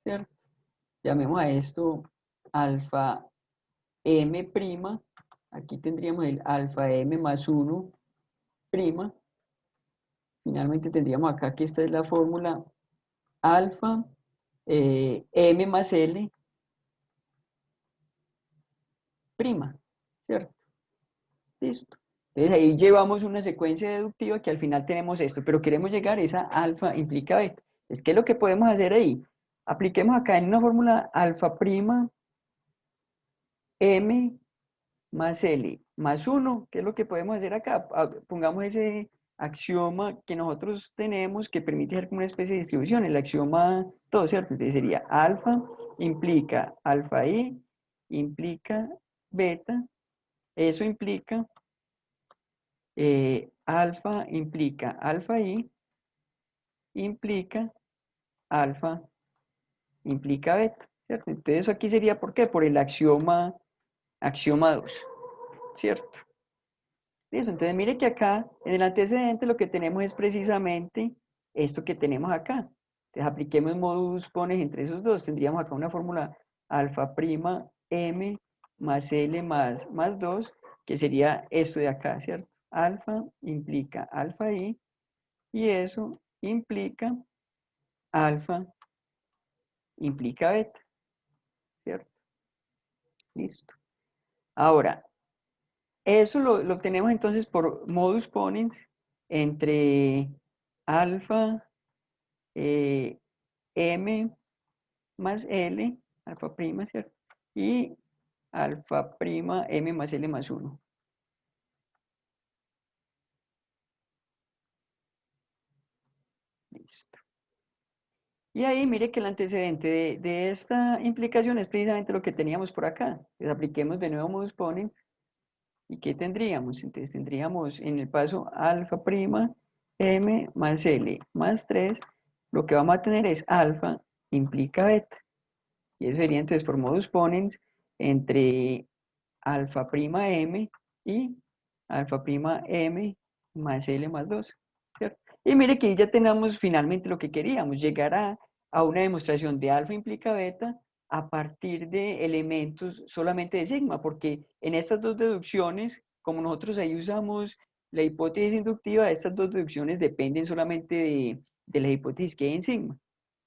¿cierto? Llamemos a esto alfa m prima, aquí tendríamos el alfa m más 1 prima, finalmente tendríamos acá que esta es la fórmula alfa m más l prima, ¿cierto? Listo. Entonces ahí llevamos una secuencia deductiva que al final tenemos esto, pero queremos llegar a esa alfa implica beta. ¿Qué es lo que podemos hacer ahí? Apliquemos acá en una fórmula alfa prima m más L más 1, ¿qué es lo que podemos hacer acá? Pongamos ese axioma que nosotros tenemos que permite ser como una especie de distribución, el axioma todo, ¿cierto? Entonces sería alfa implica alfa i, implica beta, eso implica alfa implica alfa i, implica alfa implica beta, ¿cierto? Entonces eso aquí sería, ¿por qué? Por el axioma 2, ¿cierto? Listo, entonces mire que acá en el antecedente lo que tenemos es precisamente esto que tenemos acá. Entonces apliquemos modus ponens entre esos dos. Tendríamos acá una fórmula alfa prima m más l más 2, que sería esto de acá, ¿cierto? Alfa implica alfa i y eso implica alfa implica beta, ¿cierto? Listo. Ahora, eso lo obtenemos entonces por modus ponens entre alfa eh, m más l, alfa prima, ¿cierto? Y alfa prima m más l más 1. Y ahí mire que el antecedente de esta implicación es precisamente lo que teníamos por acá. Entonces apliquemos de nuevo modus ponens. ¿Y qué tendríamos? Entonces tendríamos en el paso alfa prima m más l más 3. Lo que vamos a tener es alfa implica beta. Y eso sería entonces por modus ponens entre alfa prima m y alfa prima m más l más 2, ¿cierto? Y mire que ya tenemos finalmente lo que queríamos, llegar a una demostración de alfa implica beta a partir de elementos solamente de sigma, porque en estas dos deducciones, como nosotros ahí usamos la hipótesis inductiva, estas dos deducciones dependen solamente de la hipótesis que hay en sigma,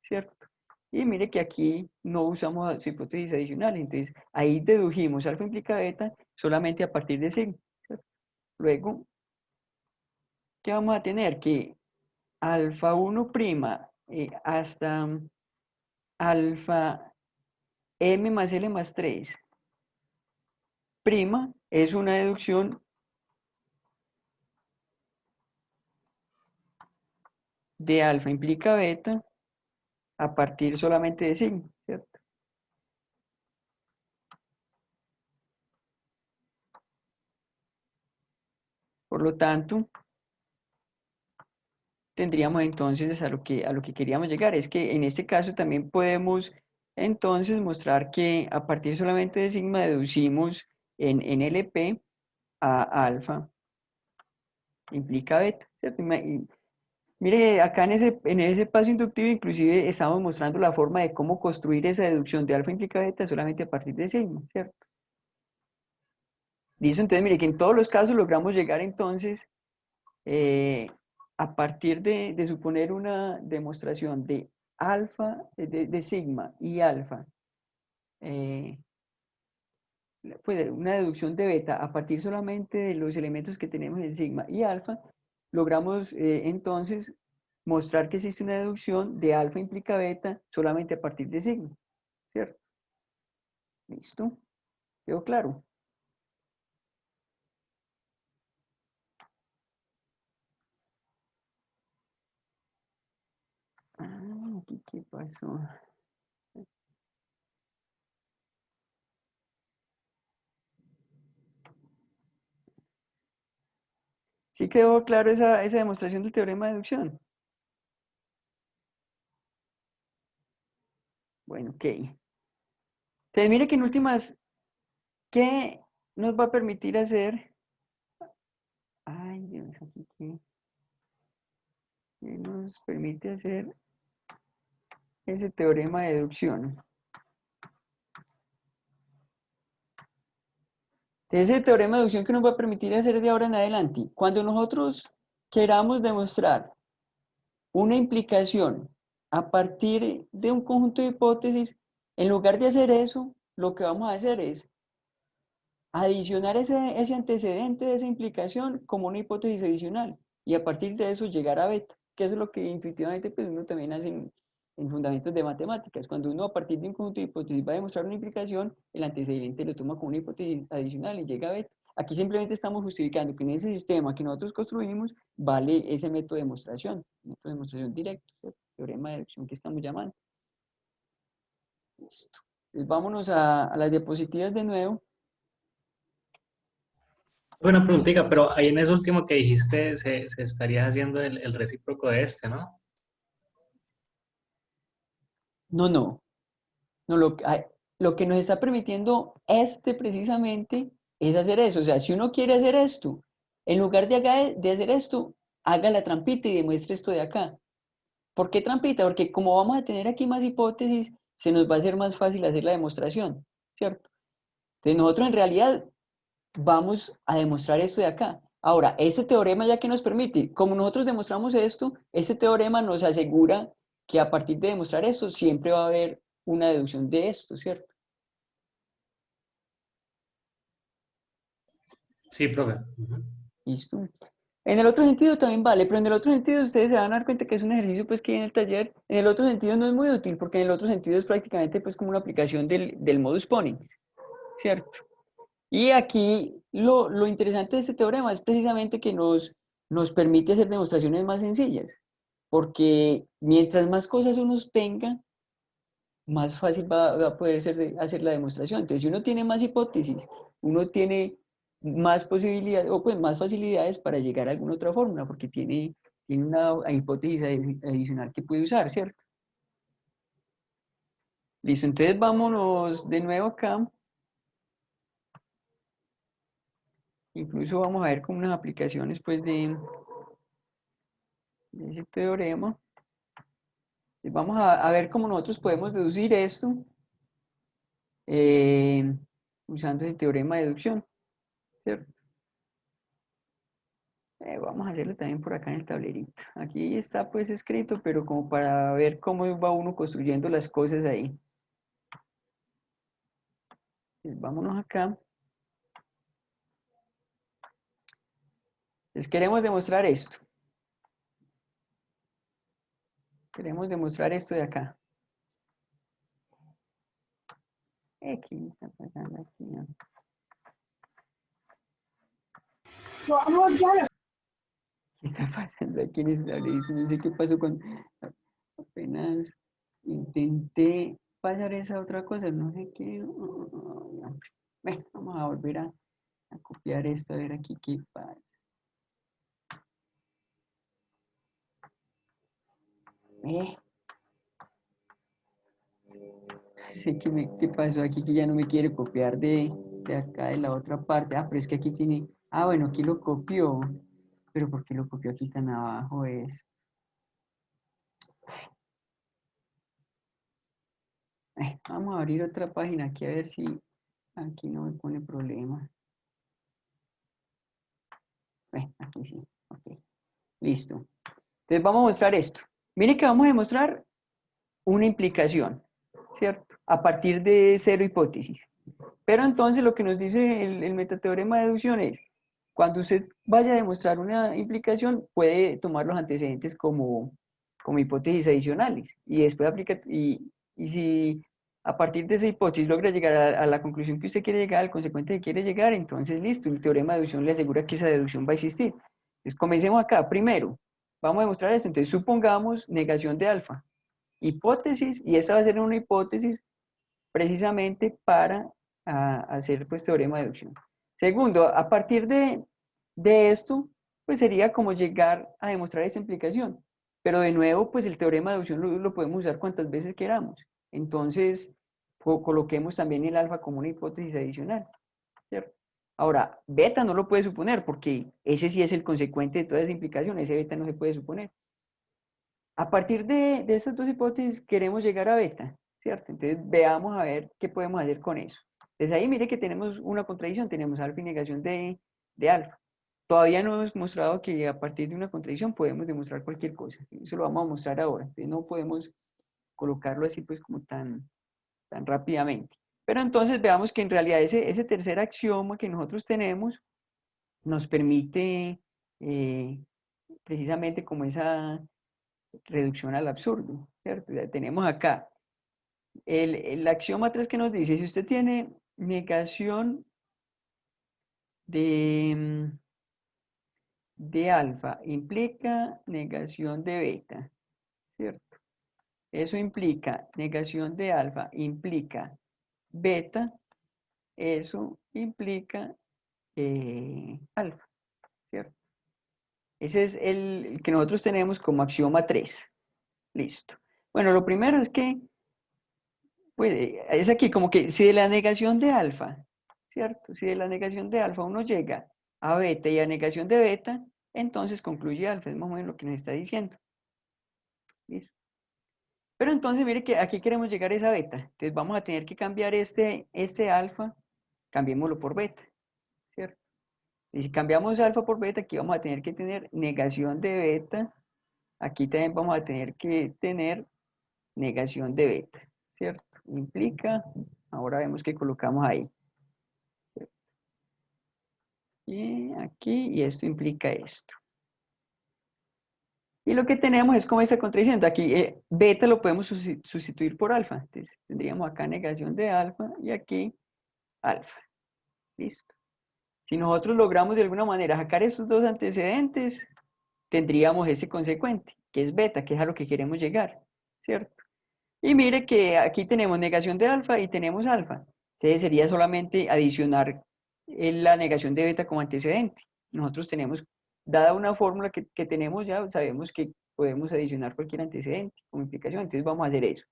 ¿cierto? Y mire que aquí no usamos hipótesis adicionales, entonces ahí dedujimos alfa implica beta solamente a partir de sigma, ¿cierto? Luego, ¿qué vamos a tener? Que alfa 1' hasta alfa m más l más 3 prima es una deducción de alfa implica beta a partir solamente de sigma, ¿cierto? Por lo tanto, tendríamos entonces a lo que queríamos llegar. Es que en este caso también podemos entonces mostrar que a partir solamente de sigma deducimos en LP a alfa implica beta, ¿cierto? Mire, acá en ese paso inductivo inclusive estamos mostrando la forma de cómo construir esa deducción de alfa implica beta solamente a partir de sigma, ¿cierto? Listo, entonces mire que en todos los casos logramos llegar entonces eh, a partir de suponer una demostración de alfa, de sigma y alfa, eh, pues una deducción de beta a partir solamente de los elementos que tenemos en sigma y alfa, logramos entonces mostrar que existe una deducción de alfa implica beta solamente a partir de sigma, ¿cierto? ¿Listo? ¿Quedó claro? Ah, ¿aquí qué pasó? ¿Sí quedó claro esa demostración del teorema de deducción? Bueno, ok. Entonces, mire que en últimas, ¿qué nos va a permitir hacer? Ay, Dios, aquí qué nos permite hacer ese teorema de deducción. Entonces, ese teorema de deducción que nos va a permitir hacer de ahora en adelante. Cuando nosotros queramos demostrar una implicación a partir de un conjunto de hipótesis, en lugar de hacer eso, lo que vamos a hacer es adicionar ese antecedente de esa implicación como una hipótesis adicional y a partir de eso llegar a beta, que eso es lo que intuitivamente pues, uno también hace en fundamentos de matemáticas. Cuando uno a partir de un conjunto de hipótesis va a demostrar una implicación, el antecedente lo toma como una hipótesis adicional y llega a beta. Aquí simplemente estamos justificando que en ese sistema que nosotros construimos vale ese método de demostración, método de demostración directo, ¿cierto? Teorema de deducción que estamos llamando. Listo. Entonces vámonos a las diapositivas de nuevo. Buena preguntita, pero ahí en eso último que dijiste se estaría haciendo el recíproco de este, ¿no? No, no. No, lo que nos está permitiendo precisamente es hacer eso. O sea, si uno quiere hacer esto, en lugar de hacer esto, haga la trampita y demuestre esto de acá. ¿Por qué trampita? Porque como vamos a tener aquí más hipótesis, se nos va a hacer más fácil hacer la demostración, ¿cierto? Entonces nosotros en realidad vamos a demostrar esto de acá. Ahora, este teorema ya que nos permite, como nosotros demostramos esto, este teorema nos asegura que a partir de demostrar esto siempre va a haber una deducción de esto, ¿cierto? Sí, profe. Ujú. Listo. En el otro sentido también vale, pero en el otro sentido ustedes se van a dar cuenta que es un ejercicio pues que hay en el taller. En el otro sentido no es muy útil porque en el otro sentido es prácticamente pues como una aplicación del modus ponens, ¿cierto? Y aquí lo interesante de este teorema es precisamente que nos permite hacer demostraciones más sencillas. porque mientras más cosas uno tenga, más fácil va a poder hacer la demostración. Entonces, si uno tiene más hipótesis, uno tiene más posibilidades, o pues más facilidades para llegar a alguna otra fórmula, porque tiene una hipótesis adicional que puede usar, ¿cierto? Listo, entonces vámonos de nuevo acá. Incluso vamos a ver como unas aplicaciones pues de ese teorema. Vamos a ver cómo nosotros podemos deducir esto eh, usando ese teorema de deducción, ¿cierto? Vamos a hacerlo también por acá en el tablerito. Aquí está pues escrito, pero como para ver cómo va uno construyendo las cosas ahí. Entonces, vámonos acá. Entonces queremos demostrar esto. Queremos demostrar esto de acá. ¿Qué está pasando aquí? ¿No? ¿Qué está pasando aquí en el tablerito? No sé qué pasó con... Apenas intenté pasar esa otra cosa, no sé qué. Bueno, vamos a volver a copiar esto, a ver aquí qué pasa. Sé que qué pasó aquí que ya no me quiere copiar de acá de la otra parte. Ah, pero es que aquí tiene. Ah, bueno, aquí lo copió. Pero ¿por qué lo copió aquí tan abajo? Vamos a abrir otra página aquí a ver si aquí no me pone problema. Aquí sí. Ok. Listo. Entonces vamos a mostrar esto. Mire que vamos a demostrar una implicación, ¿cierto? A partir de cero hipótesis. Pero entonces lo que nos dice el metateorema de deducción es, cuando usted vaya a demostrar una implicación, puede tomar los antecedentes como hipótesis adicionales. Y después aplica, y si a partir de esa hipótesis logra llegar a la conclusión que usted quiere llegar, al consecuente que quiere llegar, entonces listo, el teorema de deducción le asegura que esa deducción va a existir. Entonces comencemos acá. Primero, vamos a demostrar esto. Entonces supongamos negación de alfa. Hipótesis, y esta va a ser una hipótesis precisamente para hacer pues teorema de deducción. Segundo, a partir de esto, pues sería como llegar a demostrar esta implicación. Pero de nuevo, pues el teorema de deducción lo podemos usar cuantas veces queramos. Entonces, coloquemos también el alfa como una hipótesis adicional, ¿cierto? Ahora, beta no lo puede suponer porque ese sí es el consecuente de toda esa implicación, ese beta no se puede suponer. A partir de estas dos hipótesis queremos llegar a beta, ¿cierto? Entonces veamos a ver qué podemos hacer con eso. Desde ahí mire que tenemos una contradicción, tenemos alfa y negación de alfa. Todavía no hemos mostrado que a partir de una contradicción podemos demostrar cualquier cosa. Eso lo vamos a mostrar ahora. Entonces no podemos colocarlo así pues como tan rápidamente. Pero entonces veamos que en realidad ese tercer axioma que nosotros tenemos nos permite precisamente como esa reducción al absurdo, ¿cierto? Ya tenemos acá el axioma 3 que nos dice, si usted tiene negación de, de alfa, implica negación de beta, ¿cierto? Eso implica negación de alfa, implica beta, eso implica alfa, ¿cierto? Ese es el que nosotros tenemos como axioma 3. Listo. Bueno, lo primero es que pues es aquí como que si de la negación de alfa, ¿cierto? Si de la negación de alfa uno llega a beta y a negación de beta, entonces concluye alfa, es más o menos lo que nos está diciendo. ¿Listo? Pero entonces mire que aquí queremos llegar a esa beta, entonces vamos a tener que cambiar este alfa, cambiémoslo por beta, ¿cierto? Y si cambiamos alfa por beta, aquí vamos a tener que tener negación de beta, aquí también vamos a tener que tener negación de beta, ¿cierto? Implica, ahora vemos que colocamos ahí. Y aquí, y esto implica esto. Y lo que tenemos es como esta contradicción. Aquí beta lo podemos sustituir por alfa. Entonces tendríamos acá negación de alfa y aquí alfa. Listo. Si nosotros logramos de alguna manera sacar estos dos antecedentes, tendríamos ese consecuente, que es beta, que es a lo que queremos llegar, ¿cierto? Y mire que aquí tenemos negación de alfa y tenemos alfa. Entonces sería solamente adicionar la negación de beta como antecedente. Nosotros tenemos, dada una fórmula que tenemos ya, sabemos que podemos adicionar cualquier antecedente como implicación, entonces vamos a hacer eso.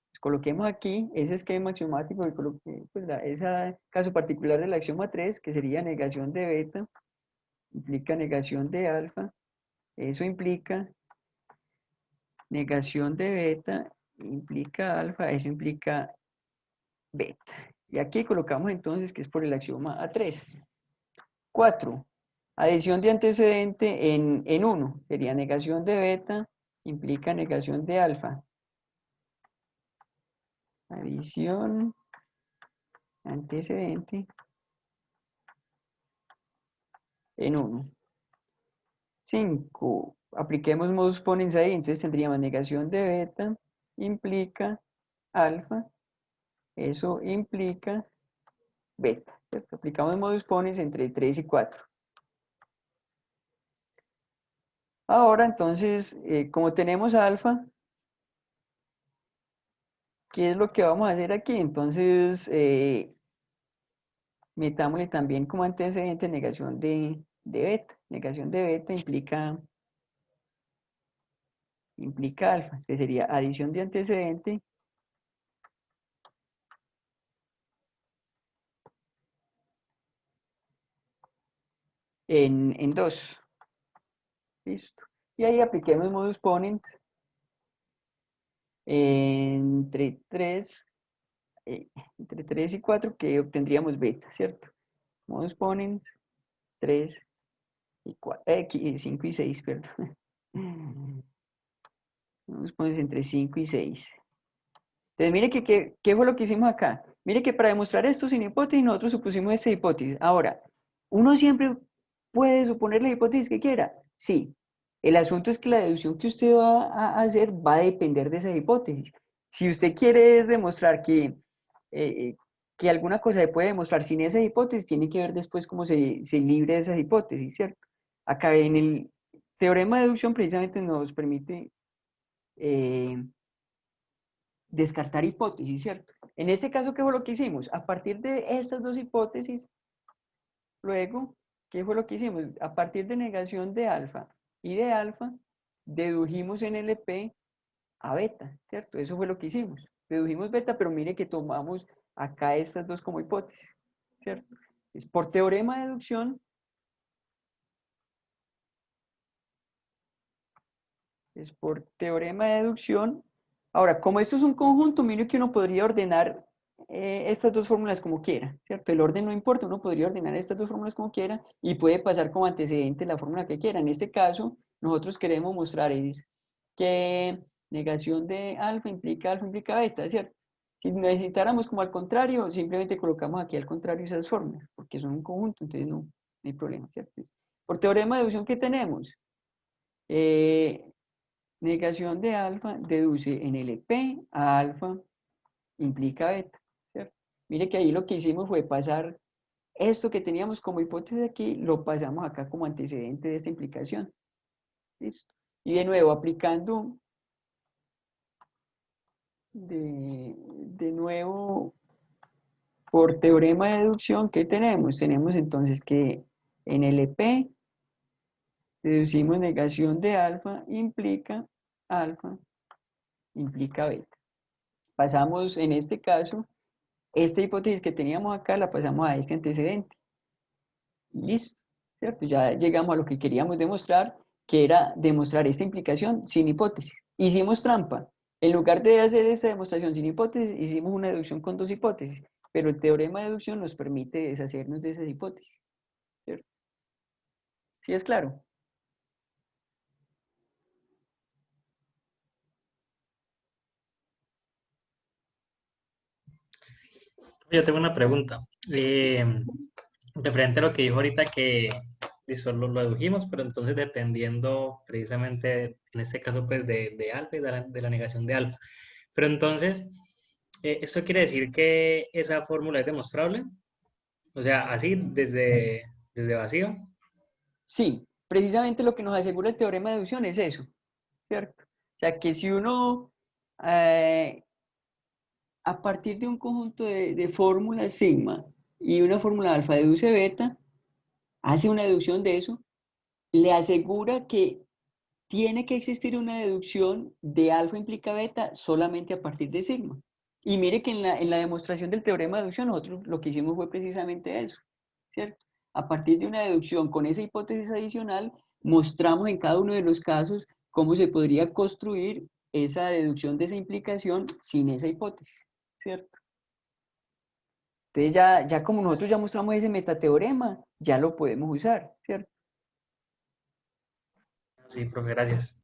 Pues coloquemos aquí ese esquema axiomático y coloque pues, ese caso particular del axioma 3, que sería negación de beta, implica negación de alfa, eso implica negación de beta, implica alfa, eso implica beta. Y aquí colocamos entonces que es por el axioma A3. 4. Adición de antecedente en 1. Sería negación de beta, implica negación de alfa. Adición antecedente en 1. 5. Apliquemos modus ponens ahí, entonces tendríamos negación de beta, implica alfa, eso implica beta, ¿cierto? Aplicamos modus ponens entre 3 y 4. Ahora entonces, como tenemos alfa, ¿qué es lo que vamos a hacer aquí? Entonces, metámosle también como antecedente negación de beta. Negación de beta implica alfa, que sería adición de antecedente en 2. Listo. Y ahí apliquemos modus ponens entre 3, entre 3 y 4 que obtendríamos beta, ¿cierto? Modus ponens 3 y 4, 5 y 6, perdón. Modus ponens entre 5 y 6. Entonces, mire ¿qué fue lo que hicimos acá? Mire que para demostrar esto sin hipótesis, nosotros supusimos esta hipótesis. Ahora, uno siempre puede suponer la hipótesis que quiera. Sí. El asunto es que la deducción que usted va a hacer va a depender de esa hipótesis. Si usted quiere demostrar que alguna cosa se puede demostrar sin esa hipótesis, tiene que ver después cómo se libre de esa hipótesis, ¿cierto? Acá en el teorema de deducción precisamente nos permite descartar hipótesis, ¿cierto? En este caso, ¿qué fue lo que hicimos? A partir de estas dos hipótesis, luego, ¿qué fue lo que hicimos? A partir de negación de alfa y de alfa, dedujimos en LP a beta, ¿cierto? Eso fue lo que hicimos. Dedujimos beta, pero mire que tomamos acá estas dos como hipótesis, ¿cierto? Es por teorema de deducción, es por teorema de deducción. Ahora, como esto es un conjunto, mire que uno podría ordenar estas dos fórmulas como quiera, ¿cierto? El orden no importa, uno podría ordenar estas dos fórmulas como quiera y puede pasar como antecedente la fórmula que quiera. En este caso, nosotros queremos mostrar es que negación de alfa implica beta, ¿cierto? Si necesitáramos como al contrario, simplemente colocamos aquí al contrario esas fórmulas, porque son un conjunto, entonces no hay problema, ¿cierto? Por teorema de deducción, ¿qué tenemos? Negación de alfa deduce en LP a alfa implica beta, ¿cierto? Mire que ahí lo que hicimos fue pasar esto que teníamos como hipótesis aquí, lo pasamos acá como antecedente de esta implicación. ¿Listo? Y de nuevo, aplicando de nuevo por teorema de deducción, ¿qué tenemos? Tenemos entonces que en LP deducimos negación de alfa implica beta. Pasamos en este caso esta hipótesis que teníamos acá la pasamos a este antecedente. Y listo, ¿cierto? Ya llegamos a lo que queríamos demostrar, que era demostrar esta implicación sin hipótesis. Hicimos trampa. En lugar de hacer esta demostración sin hipótesis, hicimos una deducción con dos hipótesis. Pero el teorema de deducción nos permite deshacernos de esas hipótesis, ¿cierto? ¿Sí es claro? Yo tengo una pregunta. Referente a lo que dijo ahorita que listo, lo dedujimos, pero entonces dependiendo precisamente, en este caso, pues de alfa y de la negación de alfa. Pero entonces, ¿esto quiere decir que esa fórmula es demostrable? O sea, así, desde vacío. Sí, precisamente lo que nos asegura el teorema de deducción es eso, ¿cierto? O sea, que si uno, eh, a partir de un conjunto de fórmulas sigma y una fórmula alfa deduce beta, hace una deducción de eso, le asegura que tiene que existir una deducción de alfa implica beta solamente a partir de sigma. Y mire que en la demostración del teorema de deducción nosotros lo que hicimos fue precisamente eso, ¿cierto? A partir de una deducción con esa hipótesis adicional, mostramos en cada uno de los casos cómo se podría construir esa deducción de esa implicación sin esa hipótesis, ¿cierto? Entonces ya como nosotros ya mostramos ese metateorema, ya lo podemos usar, ¿cierto? Sí, profe, gracias.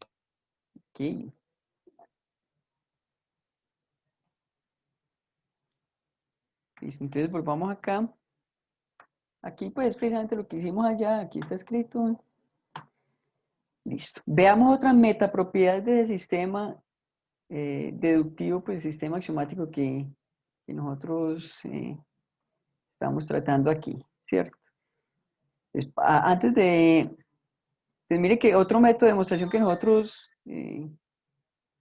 Ok. Listo, entonces volvamos acá. Aquí pues precisamente lo que hicimos allá, aquí está escrito. Listo. Veamos otras metapropiedades del sistema deductivo, pues sistema axiomático que nosotros estamos tratando aquí, ¿cierto? Entonces, antes de, pues mire que otro método de demostración que nosotros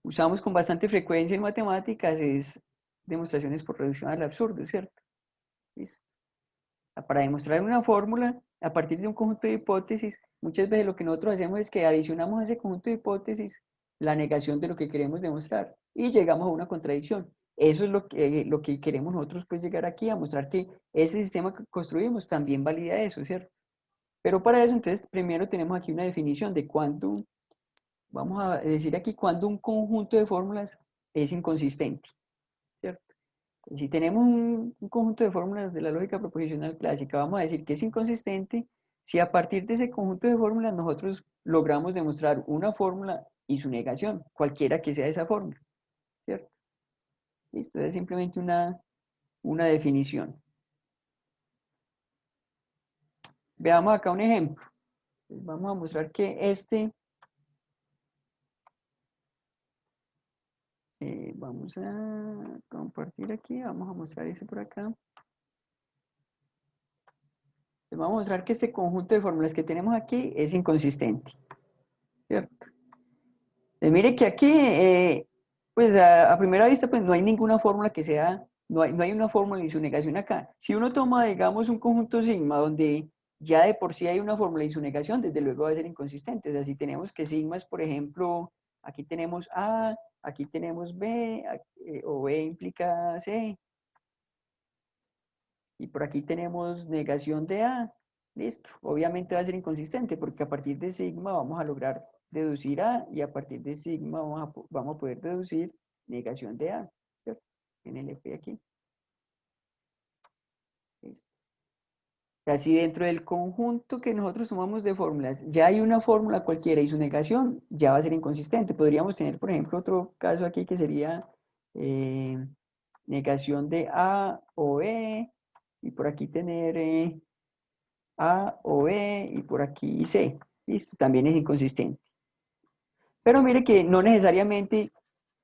usamos con bastante frecuencia en matemáticas es demostraciones por reducción al absurdo, ¿cierto? Listo. Para demostrar una fórmula a partir de un conjunto de hipótesis, muchas veces lo que nosotros hacemos es que adicionamos a ese conjunto de hipótesis la negación de lo que queremos demostrar y llegamos a una contradicción. Eso es lo que queremos nosotros pues llegar aquí a mostrar que ese sistema que construimos también valida eso, ¿cierto? Pero para eso entonces primero tenemos aquí una definición de cuándo, vamos a decir aquí cuándo un conjunto de fórmulas es inconsistente, ¿cierto? Si tenemos un conjunto de fórmulas de la lógica proposicional clásica, vamos a decir que es inconsistente si a partir de ese conjunto de fórmulas nosotros logramos demostrar una fórmula y su negación, cualquiera que sea esa fórmula, ¿cierto? Esto es simplemente una definición. Veamos acá un ejemplo. Vamos a mostrar que vamos a compartir aquí, vamos a mostrar este por acá. Vamos a mostrar que este conjunto de fórmulas que tenemos aquí es inconsistente, ¿cierto? Mire que aquí, pues a primera vista, pues no hay ninguna fórmula que sea, no hay una fórmula y su negación acá. Si uno toma, digamos, un conjunto sigma donde ya de por sí hay una fórmula y su negación, desde luego va a ser inconsistente. O sea, si tenemos que sigma es, por ejemplo, aquí tenemos A, aquí tenemos B, o B implica C, y por aquí tenemos negación de A, listo. Obviamente va a ser inconsistente porque a partir de sigma vamos a lograr deducir A y a partir de sigma vamos a poder deducir negación de A, ¿cierto? En el F aquí. Listo. Así dentro del conjunto que nosotros tomamos de fórmulas, ya hay una fórmula cualquiera y su negación ya va a ser inconsistente. Podríamos tener, por ejemplo, otro caso aquí que sería negación de A o E, y por aquí tener A o B y por aquí C. Listo, también es inconsistente. Pero mire que no necesariamente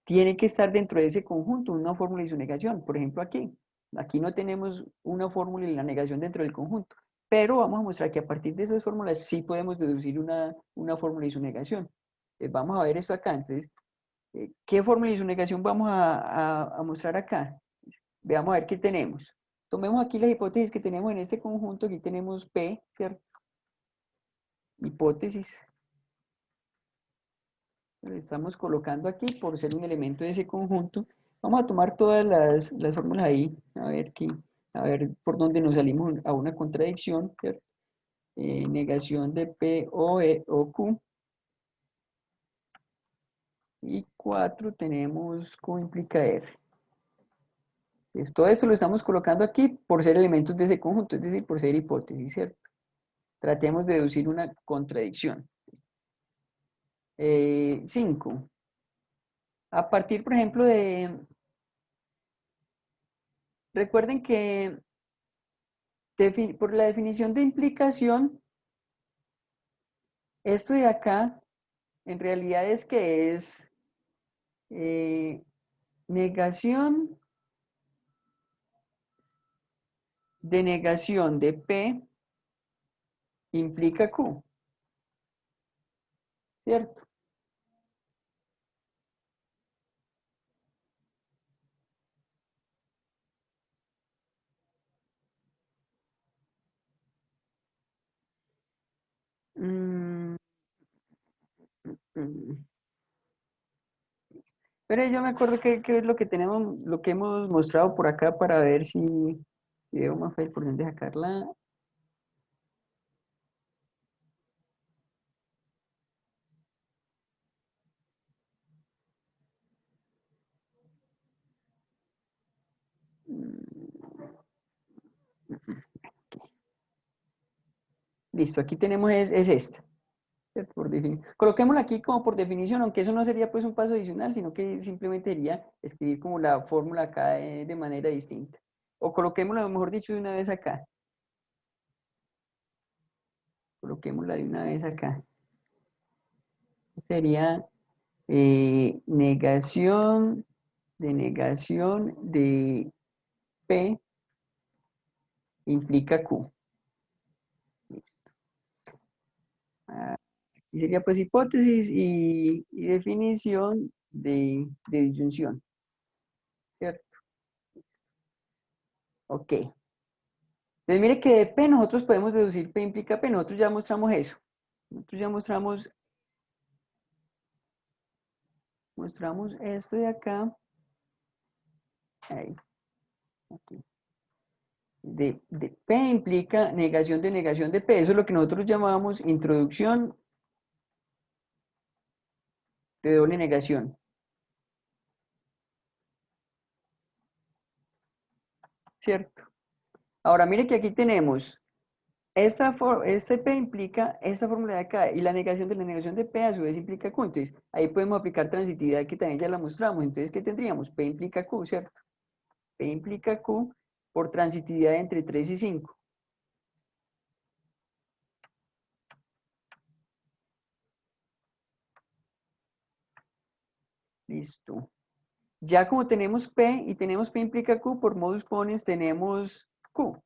tiene que estar dentro de ese conjunto una fórmula y su negación. Por ejemplo, aquí no tenemos una fórmula y la negación dentro del conjunto. Pero vamos a mostrar que a partir de esas fórmulas sí podemos deducir una fórmula y su negación. Vamos a ver esto acá. Entonces, ¿qué fórmula y su negación vamos a mostrar acá? Veamos a ver qué tenemos. Tomemos aquí las hipótesis que tenemos en este conjunto. Aquí tenemos P, ¿cierto? Hipótesis. Lo estamos colocando aquí por ser un elemento de ese conjunto. Vamos a tomar todas las fórmulas ahí, a ver por dónde nos salimos a una contradicción, ¿cierto? Negación de P o E o Q. Y 4 tenemos Q implica R. Entonces, todo esto lo estamos colocando aquí por ser elementos de ese conjunto, es decir, por ser hipótesis, ¿cierto? Tratemos de deducir una contradicción. 5. A partir, por ejemplo, recuerden que por la definición de implicación, esto de acá, en realidad es que es negación de negación de P implica Q, ¿cierto? Mm. Pero yo me acuerdo que es lo que tenemos, lo que hemos mostrado por acá para ver si veo más fácil por dónde sacarla. Mm, Listo, aquí tenemos es esta. ¿Cierto? Coloquémosla aquí como por definición, aunque eso no sería pues un paso adicional, sino que simplemente sería escribir como la fórmula acá de manera distinta. O coloquémosla, mejor dicho, de una vez acá. Coloquémosla de una vez acá. Sería negación de P implica Q. Ah, aquí sería pues hipótesis y definición de disyunción, ¿cierto? Ok. Entonces mire que de P nosotros podemos deducir P implica P, nosotros ya mostramos eso. Nosotros ya mostramos esto de acá. Ahí, aquí. De P implica negación de P. Eso es lo que nosotros llamamos introducción de doble negación. ¿Cierto? Ahora mire que aquí tenemos este P implica esta fórmula de acá y la negación de P a su vez implica Q. Entonces ahí podemos aplicar transitividad que también ya la mostramos. Entonces, ¿qué tendríamos? P implica Q, ¿cierto? P implica Q por transitividad entre 3 y 5. Listo. Ya como tenemos P y tenemos P implica Q, por modus ponens tenemos Q.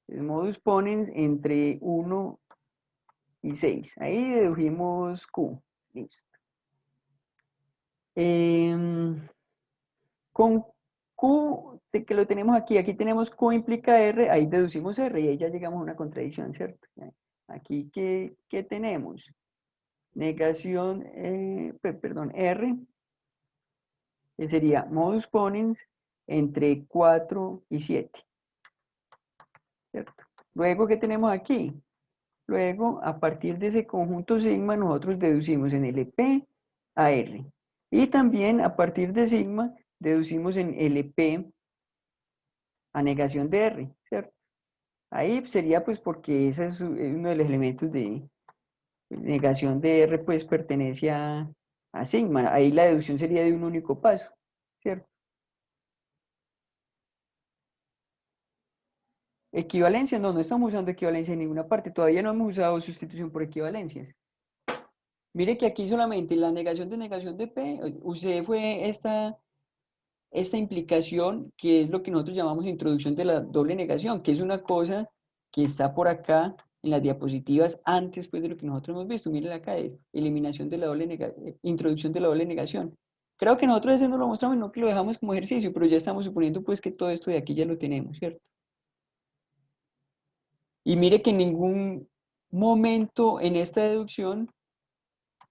El modus ponens entre 1 y 6. Ahí dedujimos Q. Listo. Con Q, que lo tenemos aquí tenemos Q implica R, ahí deducimos R y ahí ya llegamos a una contradicción, ¿cierto? Aquí, ¿qué tenemos? Negación, perdón, R, que sería modus ponens entre 4 y 7, ¿cierto? Luego, ¿qué tenemos aquí? Luego, a partir de ese conjunto sigma, nosotros deducimos en LP a R. Y también a partir de sigma, deducimos en LP a negación de R, ¿cierto? Ahí sería pues porque ese es uno de los elementos de negación de R, pues pertenece a sigma. Ahí la deducción sería de un único paso, ¿cierto? Equivalencia, no estamos usando equivalencia en ninguna parte. Todavía no hemos usado sustitución por equivalencias. Mire que aquí solamente la negación de P, usted fue esta implicación, que es lo que nosotros llamamos introducción de la doble negación, que es una cosa que está por acá en las diapositivas antes pues, de lo que nosotros hemos visto. Miren acá, es eliminación de la introducción de la doble negación. Creo que nosotros ese no lo mostramos, no que lo dejamos como ejercicio, pero ya estamos suponiendo pues que todo esto de aquí ya lo tenemos, ¿cierto? Y mire que en ningún momento en esta deducción,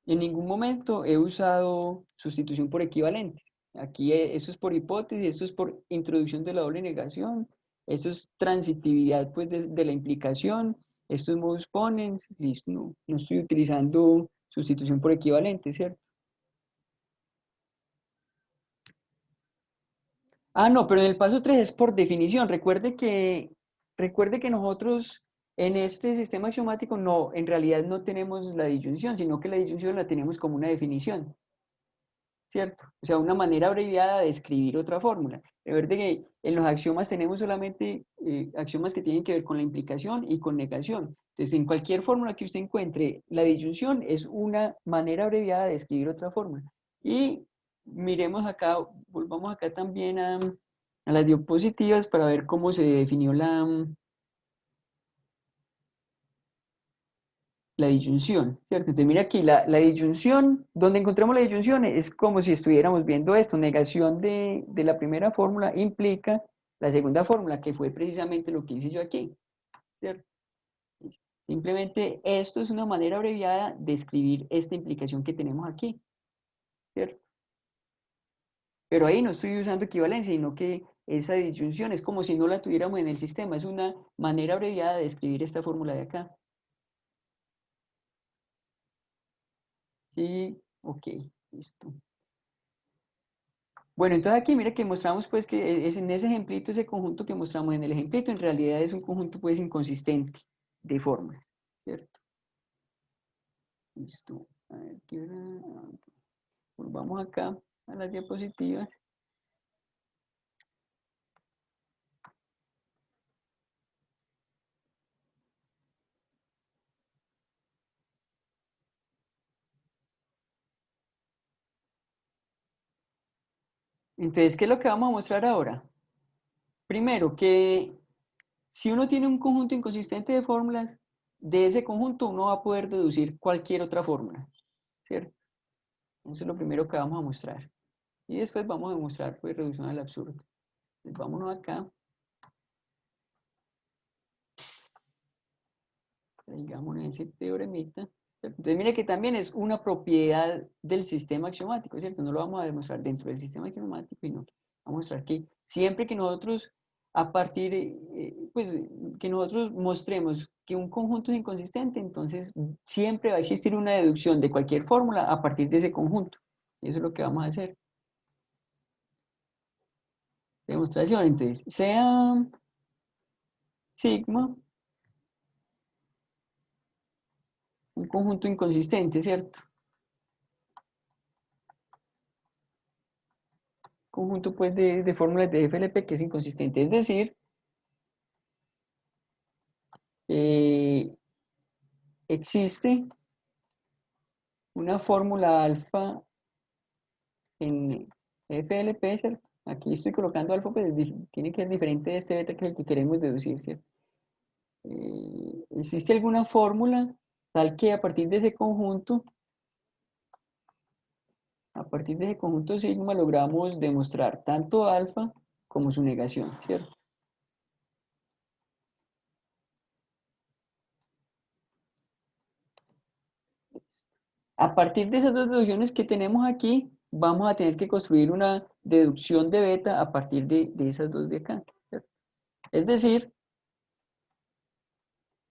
en ningún momento he usado sustitución por equivalente. Aquí esto es por hipótesis, esto es por introducción de la doble negación, esto es transitividad pues, de la implicación, esto es modus ponens, listo, no estoy utilizando sustitución por equivalente, ¿cierto? Ah, no, pero en el paso 3 es por definición. Recuerde que nosotros en este sistema axiomático no, en realidad no tenemos la disyunción, sino que la disyunción la tenemos como una definición. ¿Cierto? O sea, una manera abreviada de escribir otra fórmula. Recuerde que en los axiomas tenemos solamente axiomas que tienen que ver con la implicación y con negación. Entonces, en cualquier fórmula que usted encuentre, la disyunción es una manera abreviada de escribir otra fórmula. Y miremos acá, volvamos acá también a las diapositivas para ver cómo se definió la disyunción, ¿cierto? Entonces mira aquí, la disyunción, donde encontramos la disyunción es como si estuviéramos viendo esto, negación de la primera fórmula implica la segunda fórmula, que fue precisamente lo que hice yo aquí, ¿cierto? Simplemente esto es una manera abreviada de escribir esta implicación que tenemos aquí, ¿cierto? Pero ahí no estoy usando equivalencia, sino que esa disyunción es como si no la tuviéramos en el sistema. Es una manera abreviada de escribir esta fórmula de acá. Sí, ok, listo. Bueno, entonces aquí mira que mostramos pues que es en ese ejemplito, ese conjunto que mostramos en el ejemplito, en realidad es un conjunto pues inconsistente de fórmulas, ¿cierto? Listo. A ver, ¿qué era? Volvamos acá a las diapositivas. Entonces, ¿qué es lo que vamos a mostrar ahora? Primero, que si uno tiene un conjunto inconsistente de fórmulas, de ese conjunto uno va a poder deducir cualquier otra fórmula, ¿cierto? Eso es lo primero que vamos a mostrar. Y después vamos a mostrar pues, reducción al absurdo. Entonces, vámonos acá. Digamos ese teoremita. Entonces mire que también es una propiedad del sistema axiomático, ¿cierto? No lo vamos a demostrar dentro del sistema axiomático, sino vamos a mostrar que siempre que nosotros, a partir, pues, que nosotros mostremos que un conjunto es inconsistente, entonces siempre va a existir una deducción de cualquier fórmula a partir de ese conjunto. Eso es lo que vamos a hacer. Demostración, entonces, sea sigma un conjunto inconsistente, ¿cierto? Conjunto pues de fórmulas de FLP que es inconsistente, es decir, existe una fórmula alfa en FLP, ¿cierto? Aquí estoy colocando alfa, pues tiene que ser diferente de este beta que es el que queremos deducir, ¿cierto? ¿Existe alguna fórmula tal que a partir de ese conjunto sigma logramos demostrar tanto alfa como su negación, ¿cierto? A partir de esas dos deducciones que tenemos aquí, vamos a tener que construir una deducción de beta a partir de esas dos de acá, ¿cierto? Es decir,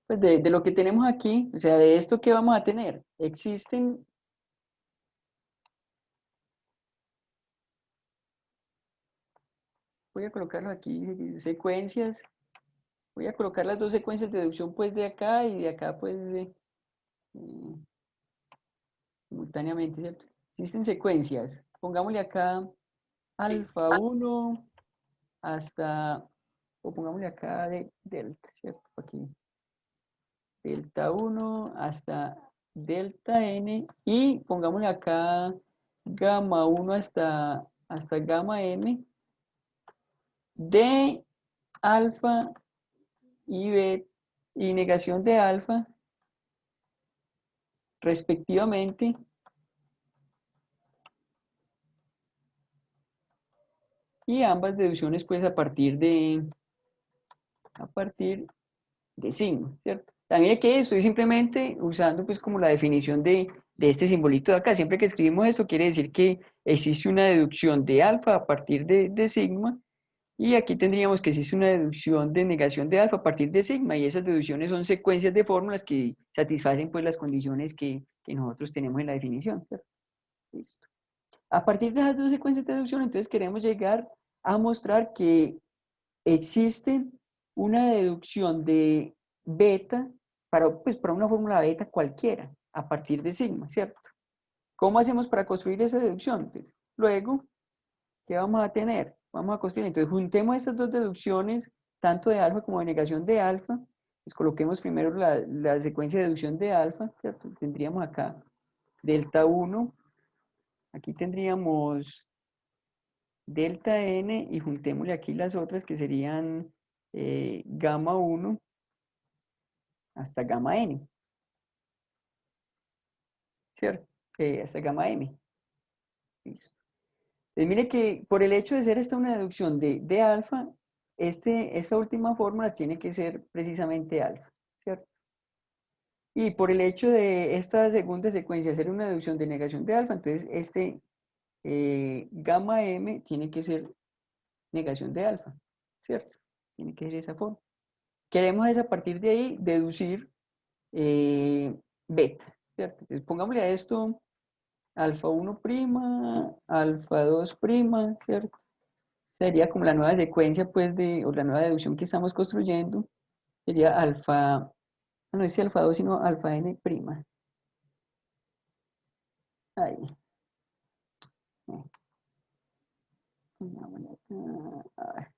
pues de lo que tenemos aquí, o sea, de esto que vamos a tener, existen, voy a colocarlo aquí, secuencias, voy a colocar las dos secuencias de deducción pues de acá y de acá pues simultáneamente, ¿cierto? Existen secuencias, pongámosle acá alfa 1 hasta, o pongámosle acá de delta, ¿cierto? Aquí, delta 1 hasta delta n y pongámosle acá gamma 1 hasta gamma m de alfa y beta y negación de alfa respectivamente y ambas deducciones pues a partir de sigma, ¿cierto? También que estoy simplemente usando pues como la definición de este simbolito de acá. Siempre que escribimos esto quiere decir que existe una deducción de alfa a partir de sigma y aquí tendríamos que existe una deducción de negación de alfa a partir de sigma y esas deducciones son secuencias de fórmulas que satisfacen pues las condiciones que nosotros tenemos en la definición, ¿cierto? Listo. A partir de esas dos secuencias de deducción entonces queremos llegar a mostrar que existe una deducción de beta pues, para una fórmula beta cualquiera a partir de sigma, ¿cierto? ¿Cómo hacemos para construir esa deducción? Entonces, luego, ¿qué vamos a tener? Vamos a construir, entonces juntemos estas dos deducciones, tanto de alfa como de negación de alfa, pues coloquemos primero la secuencia de deducción de alfa, ¿cierto? Tendríamos acá delta 1, aquí tendríamos delta n y juntémosle aquí las otras que serían gamma 1 hasta gamma n, ¿cierto? Hasta gamma m. Listo. Entonces mire que por el hecho de ser esta una deducción de alfa, esta última fórmula tiene que ser precisamente alfa, ¿cierto? Y por el hecho de esta segunda secuencia hacer una deducción de negación de alfa, entonces este gamma m tiene que ser negación de alfa, ¿cierto? Tiene que ser esa forma. Queremos es a partir de ahí deducir beta, ¿cierto? Entonces pongámosle a esto alfa 1', alfa 2', ¿cierto? Sería como la nueva secuencia, pues, o la nueva deducción que estamos construyendo. Sería alfa, no es alfa 2, sino alfa n'. Ahí. Pongámosle acá. A ver.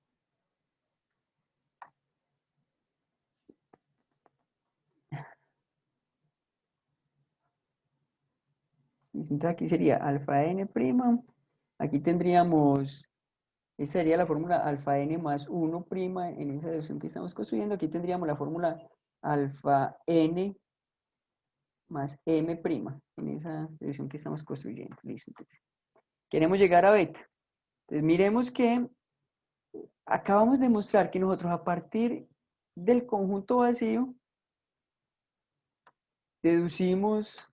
Entonces aquí sería alfa n'. Aquí tendríamos, esta sería la fórmula alfa n más 1' en esa deducción que estamos construyendo. Aquí tendríamos la fórmula alfa n más m' en esa deducción que estamos construyendo. Listo. Entonces, queremos llegar a beta. Entonces miremos que acabamos de mostrar que nosotros a partir del conjunto vacío deducimos,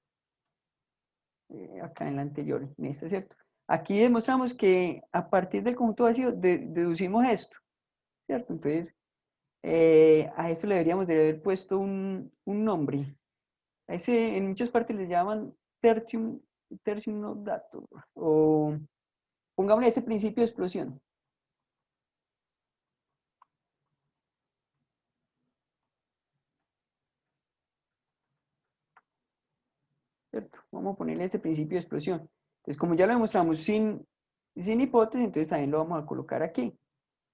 acá en la anterior, en esta, ¿cierto? Aquí demostramos que a partir del conjunto vacío deducimos esto, ¿cierto? Entonces, a eso le deberíamos de haber puesto un nombre. A ese en muchas partes le llaman tertium non datur, o pongámosle ese principio de explosión. ¿Cierto? Vamos a ponerle este principio de explosión. Entonces, como ya lo demostramos sin hipótesis, entonces también lo vamos a colocar aquí,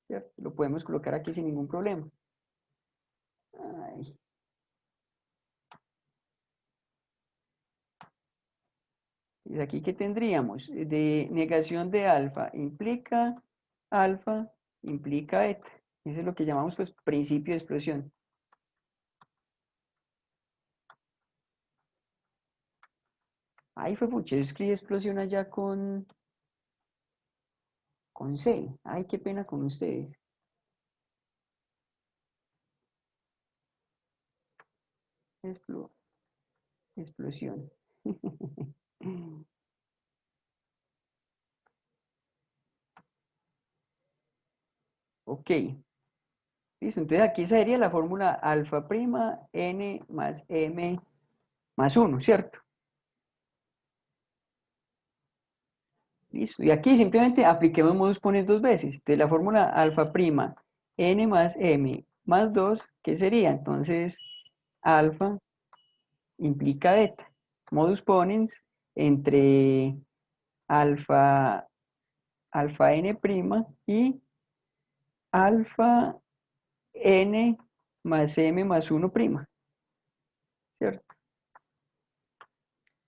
¿cierto? Lo podemos colocar aquí sin ningún problema. Ay. Y aquí que tendríamos de negación de alfa implica beta. Eso es lo que llamamos pues principio de explosión. Ay, fue pucha, yo escribí explosión allá con C. Ay, qué pena con ustedes. Explosión. Ok. Listo, entonces aquí sería la fórmula alfa prima n más m más 1, ¿cierto? Listo. Y aquí simplemente apliquemos modus ponens dos veces. Entonces la fórmula alfa prima n más m más 2, ¿qué sería? Entonces alfa implica beta. Modus ponens entre alfa, alfa n' y alfa n más m más 1', ¿cierto?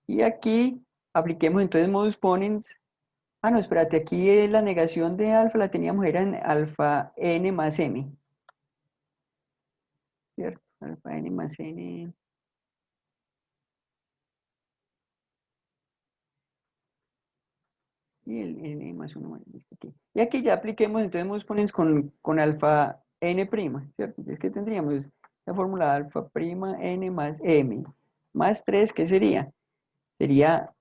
Y aquí apliquemos entonces modus ponens. Ah, no, espérate, aquí la negación de alfa la teníamos, era en alfa n más m, ¿cierto? Alfa n más n. Y el n más 1 más, listo, aquí. Y aquí ya apliquemos, entonces nos ponemos con alfa n', ¿cierto? Entonces, ¿qué tendríamos? La fórmula alfa prima n más m más 3, ¿qué sería? Sería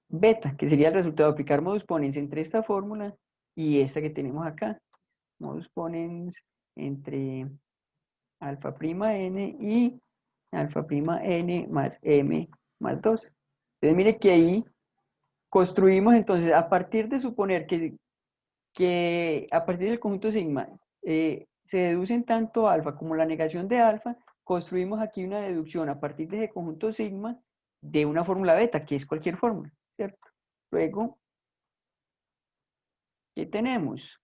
beta, que sería el resultado de aplicar modus ponens entre esta fórmula y esta que tenemos acá. Modus ponens entre alfa prima n y alfa prima n más m más 2. Entonces mire que ahí construimos entonces, a partir de suponer que a partir del conjunto sigma se deducen tanto alfa como la negación de alfa, construimos aquí una deducción a partir de ese conjunto sigma de una fórmula beta, que es cualquier fórmula, ¿cierto? Luego, ¿qué tenemos?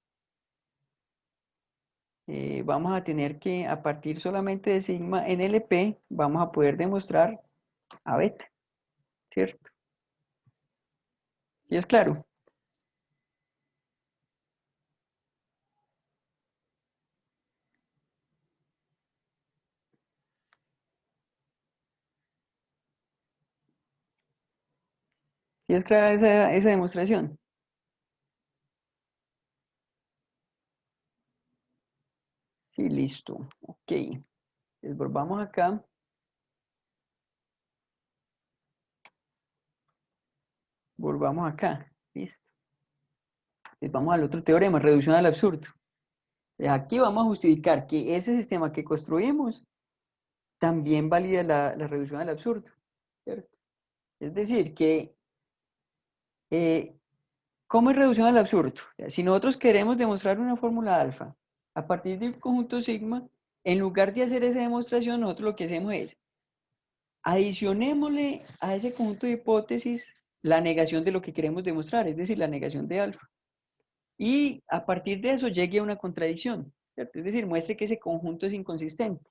Vamos a tener que, a partir solamente de sigma en LP, vamos a poder demostrar a beta, ¿cierto? ¿Y es claro? ¿Sí es clara esa demostración? Sí, listo. Ok. Entonces volvamos acá. volvamos acá. Listo. Entonces vamos al otro teorema, reducción al absurdo. Aquí vamos a justificar que ese sistema que construimos también valida la reducción al absurdo, ¿cierto? Es decir, que, ¿cómo es reducción al absurdo? O sea, si nosotros queremos demostrar una fórmula alfa a partir del conjunto sigma, en lugar de hacer esa demostración, nosotros lo que hacemos es adicionémosle a ese conjunto de hipótesis la negación de lo que queremos demostrar, es decir, la negación de alfa. Y a partir de eso llegue a una contradicción, ¿cierto? Es decir, muestre que ese conjunto es inconsistente.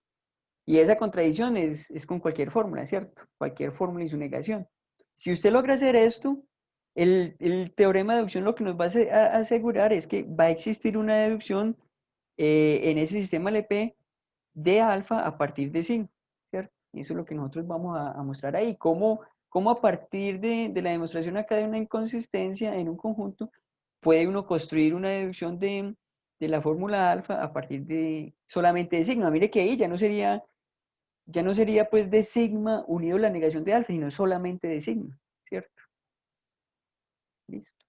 Y esa contradicción es con cualquier fórmula, ¿cierto? Cualquier fórmula y su negación. Si usted logra hacer esto, el teorema de deducción lo que nos va a asegurar es que va a existir una deducción en ese sistema LP de alfa a partir de sigma, ¿cierto? Y eso es lo que nosotros vamos a mostrar ahí. Cómo a partir de la demostración acá de una inconsistencia en un conjunto, puede uno construir una deducción de la fórmula alfa a partir de solamente de sigma. Mire que ahí ya no sería pues de sigma unido a la negación de alfa, sino solamente de sigma, ¿cierto? Listo.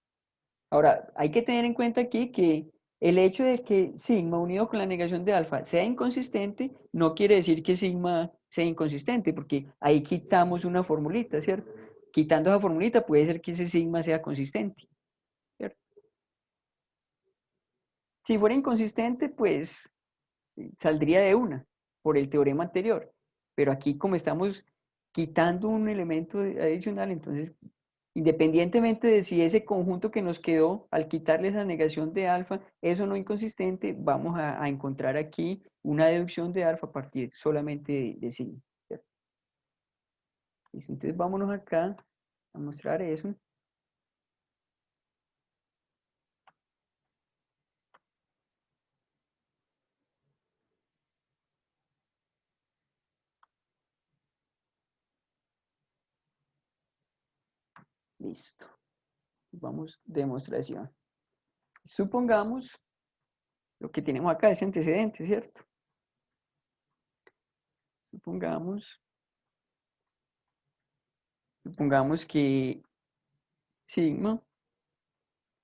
Ahora, hay que tener en cuenta aquí que el hecho de que sigma unido con la negación de alfa sea inconsistente, no quiere decir que sigma sea inconsistente, porque ahí quitamos una formulita, ¿cierto? Quitando esa formulita puede ser que ese sigma sea consistente, ¿cierto? Si fuera inconsistente, pues saldría de una, por el teorema anterior. Pero aquí como estamos quitando un elemento adicional, entonces, independientemente de si ese conjunto que nos quedó, al quitarle esa negación de alfa, es o no inconsistente, vamos a encontrar aquí una deducción de alfa a partir solamente de sigma, ¿cierto? Listo, entonces vámonos acá a mostrar eso. Listo. Vamos, demostración. Supongamos lo que tenemos acá, ese antecedente, ¿cierto? Supongamos que sigma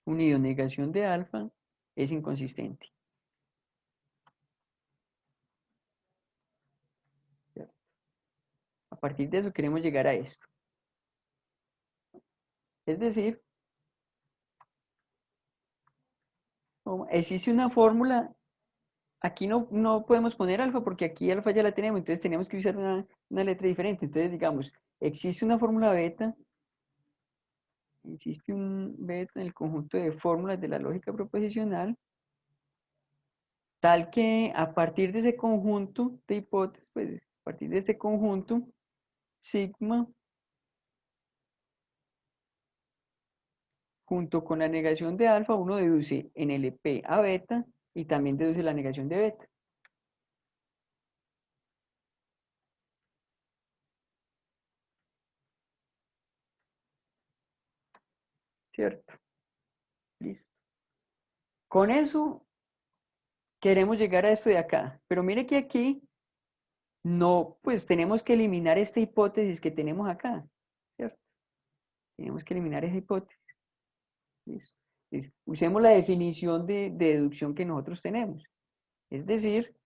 unido negación de alfa es inconsistente, ¿cierto? A partir de eso queremos llegar a esto. Es decir, existe una fórmula, aquí no podemos poner alfa porque aquí alfa ya la tenemos, entonces tenemos que usar una letra diferente. Entonces digamos, existe una fórmula beta, existe un beta en el conjunto de fórmulas de la lógica proposicional, tal que a partir de ese conjunto de hipótesis, pues a partir de este conjunto, sigma junto con la negación de alfa, uno deduce en LP a beta y también deduce la negación de beta. ¿Cierto? Listo. Con eso queremos llegar a esto de acá. Pero mire que aquí no, pues tenemos que eliminar esta hipótesis que tenemos acá. ¿Cierto? Tenemos que eliminar esa hipótesis. Listo. Usemos la definición de deducción que nosotros tenemos. Es decir,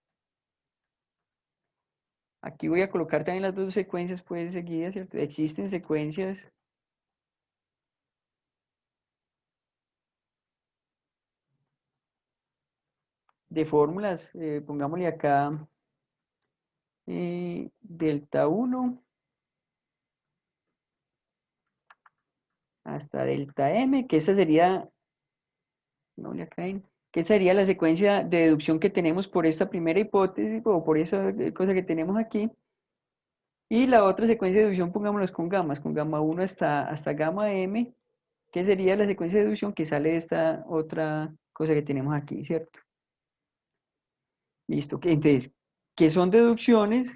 aquí voy a colocar también las dos secuencias pues seguidas, ¿cierto? Existen secuencias de fórmulas, pongámosle acá delta 1 hasta delta m, que esta sería, pongámosle acá que esta sería la secuencia de deducción que tenemos por esta primera hipótesis o por esa cosa que tenemos aquí. Y la otra secuencia de deducción, pongámoslos con gamma 1 hasta gamma m, que sería la secuencia de deducción que sale de esta otra cosa que tenemos aquí, ¿cierto? Listo. Entonces, ¿qué son deducciones?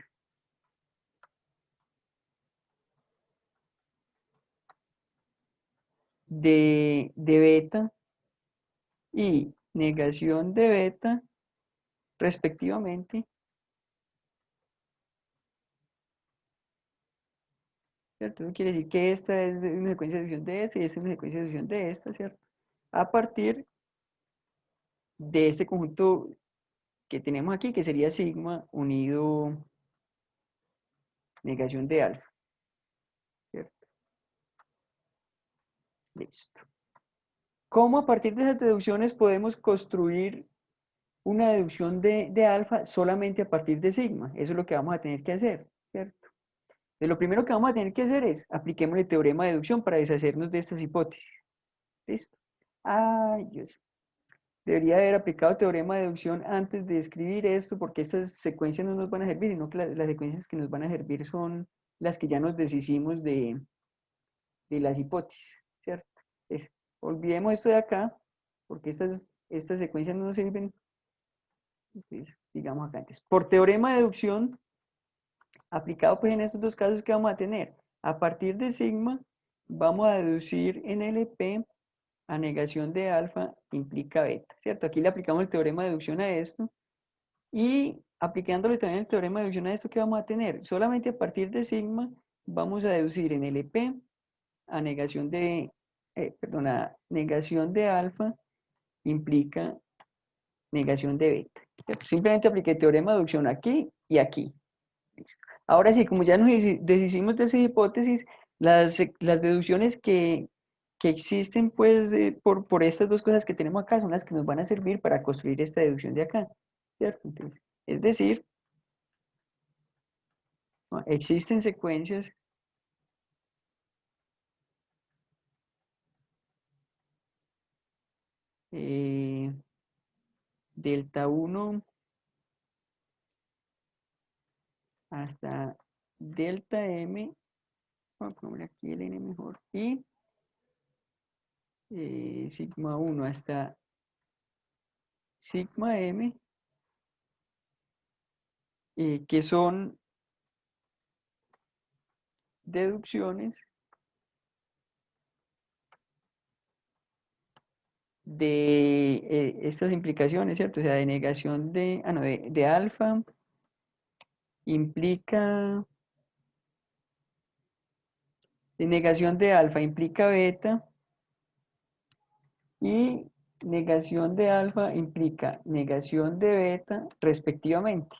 De beta y negación de beta, respectivamente, ¿cierto? Eso quiere decir que esta es una secuencia de división de esta y esta es una secuencia de división de esta, ¿cierto? A partir de este conjunto que tenemos aquí, que sería sigma unido negación de alfa, ¿cierto? Listo. ¿Cómo a partir de esas deducciones podemos construir una deducción de alfa solamente a partir de sigma? Eso es lo que vamos a tener que hacer, ¿cierto? Entonces, lo primero que vamos a tener que hacer es apliquemos el teorema de deducción para deshacernos de estas hipótesis. ¿Listo? Ay, Dios. Debería haber aplicado teorema de deducción antes de escribir esto, porque estas secuencias no nos van a servir, sino que las secuencias que nos van a servir son las que ya nos deshicimos de las hipótesis, ¿cierto? Entonces, olvidemos esto de acá, porque estas secuencias no nos sirven. Entonces, digamos acá antes. Por teorema de deducción, aplicado pues en estos dos casos que vamos a tener, a partir de sigma, vamos a deducir en LP a negación de alfa implica beta, ¿cierto? Aquí le aplicamos el teorema de deducción a esto y aplicándole también el teorema de deducción a esto, ¿qué vamos a tener? Solamente a partir de sigma vamos a deducir en LP a negación de, a negación de alfa implica negación de beta, ¿cierto? Simplemente apliqué el teorema de deducción aquí y aquí. Listo. Ahora sí, como ya nos deshicimos de esa hipótesis, las deducciones que existen pues por estas dos cosas que tenemos acá son las que nos van a servir para construir esta deducción de acá, ¿cierto? Entonces, es decir, ¿no? Existen secuencias eh, delta 1 hasta delta m, voy a poner aquí el n mejor, y sigma 1 hasta sigma m, que son deducciones de estas implicaciones, ¿cierto? O sea, de negación de, no, de alfa implica, de negación de alfa implica beta y negación de alfa implica negación de beta respectivamente,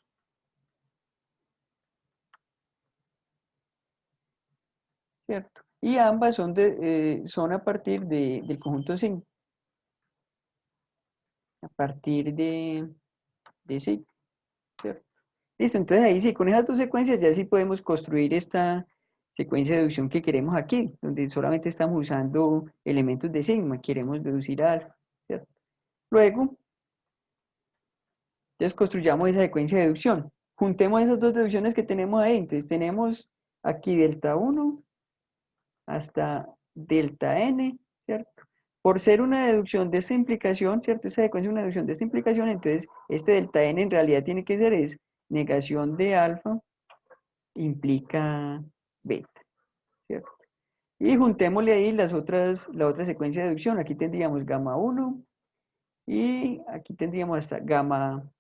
¿cierto? Y ambas son a partir del conjunto sigma, a partir de sigma, ¿cierto? Listo, entonces ahí sí, con esas dos secuencias ya sí podemos construir esta secuencia de deducción que queremos aquí, donde solamente estamos usando elementos de sigma, queremos deducir alfa, ¿cierto? Luego, entonces construyamos esa secuencia de deducción. Juntemos esas dos deducciones que tenemos ahí, entonces tenemos aquí delta 1 hasta delta n, ¿cierto? Por ser una deducción de esta implicación, ¿cierto? Esta secuencia es una deducción de esta implicación, entonces este delta n en realidad tiene que ser es negación de alfa implica beta, ¿cierto? Y juntémosle ahí la otra secuencia de deducción. Aquí tendríamos gamma 1 y aquí tendríamos hasta gamma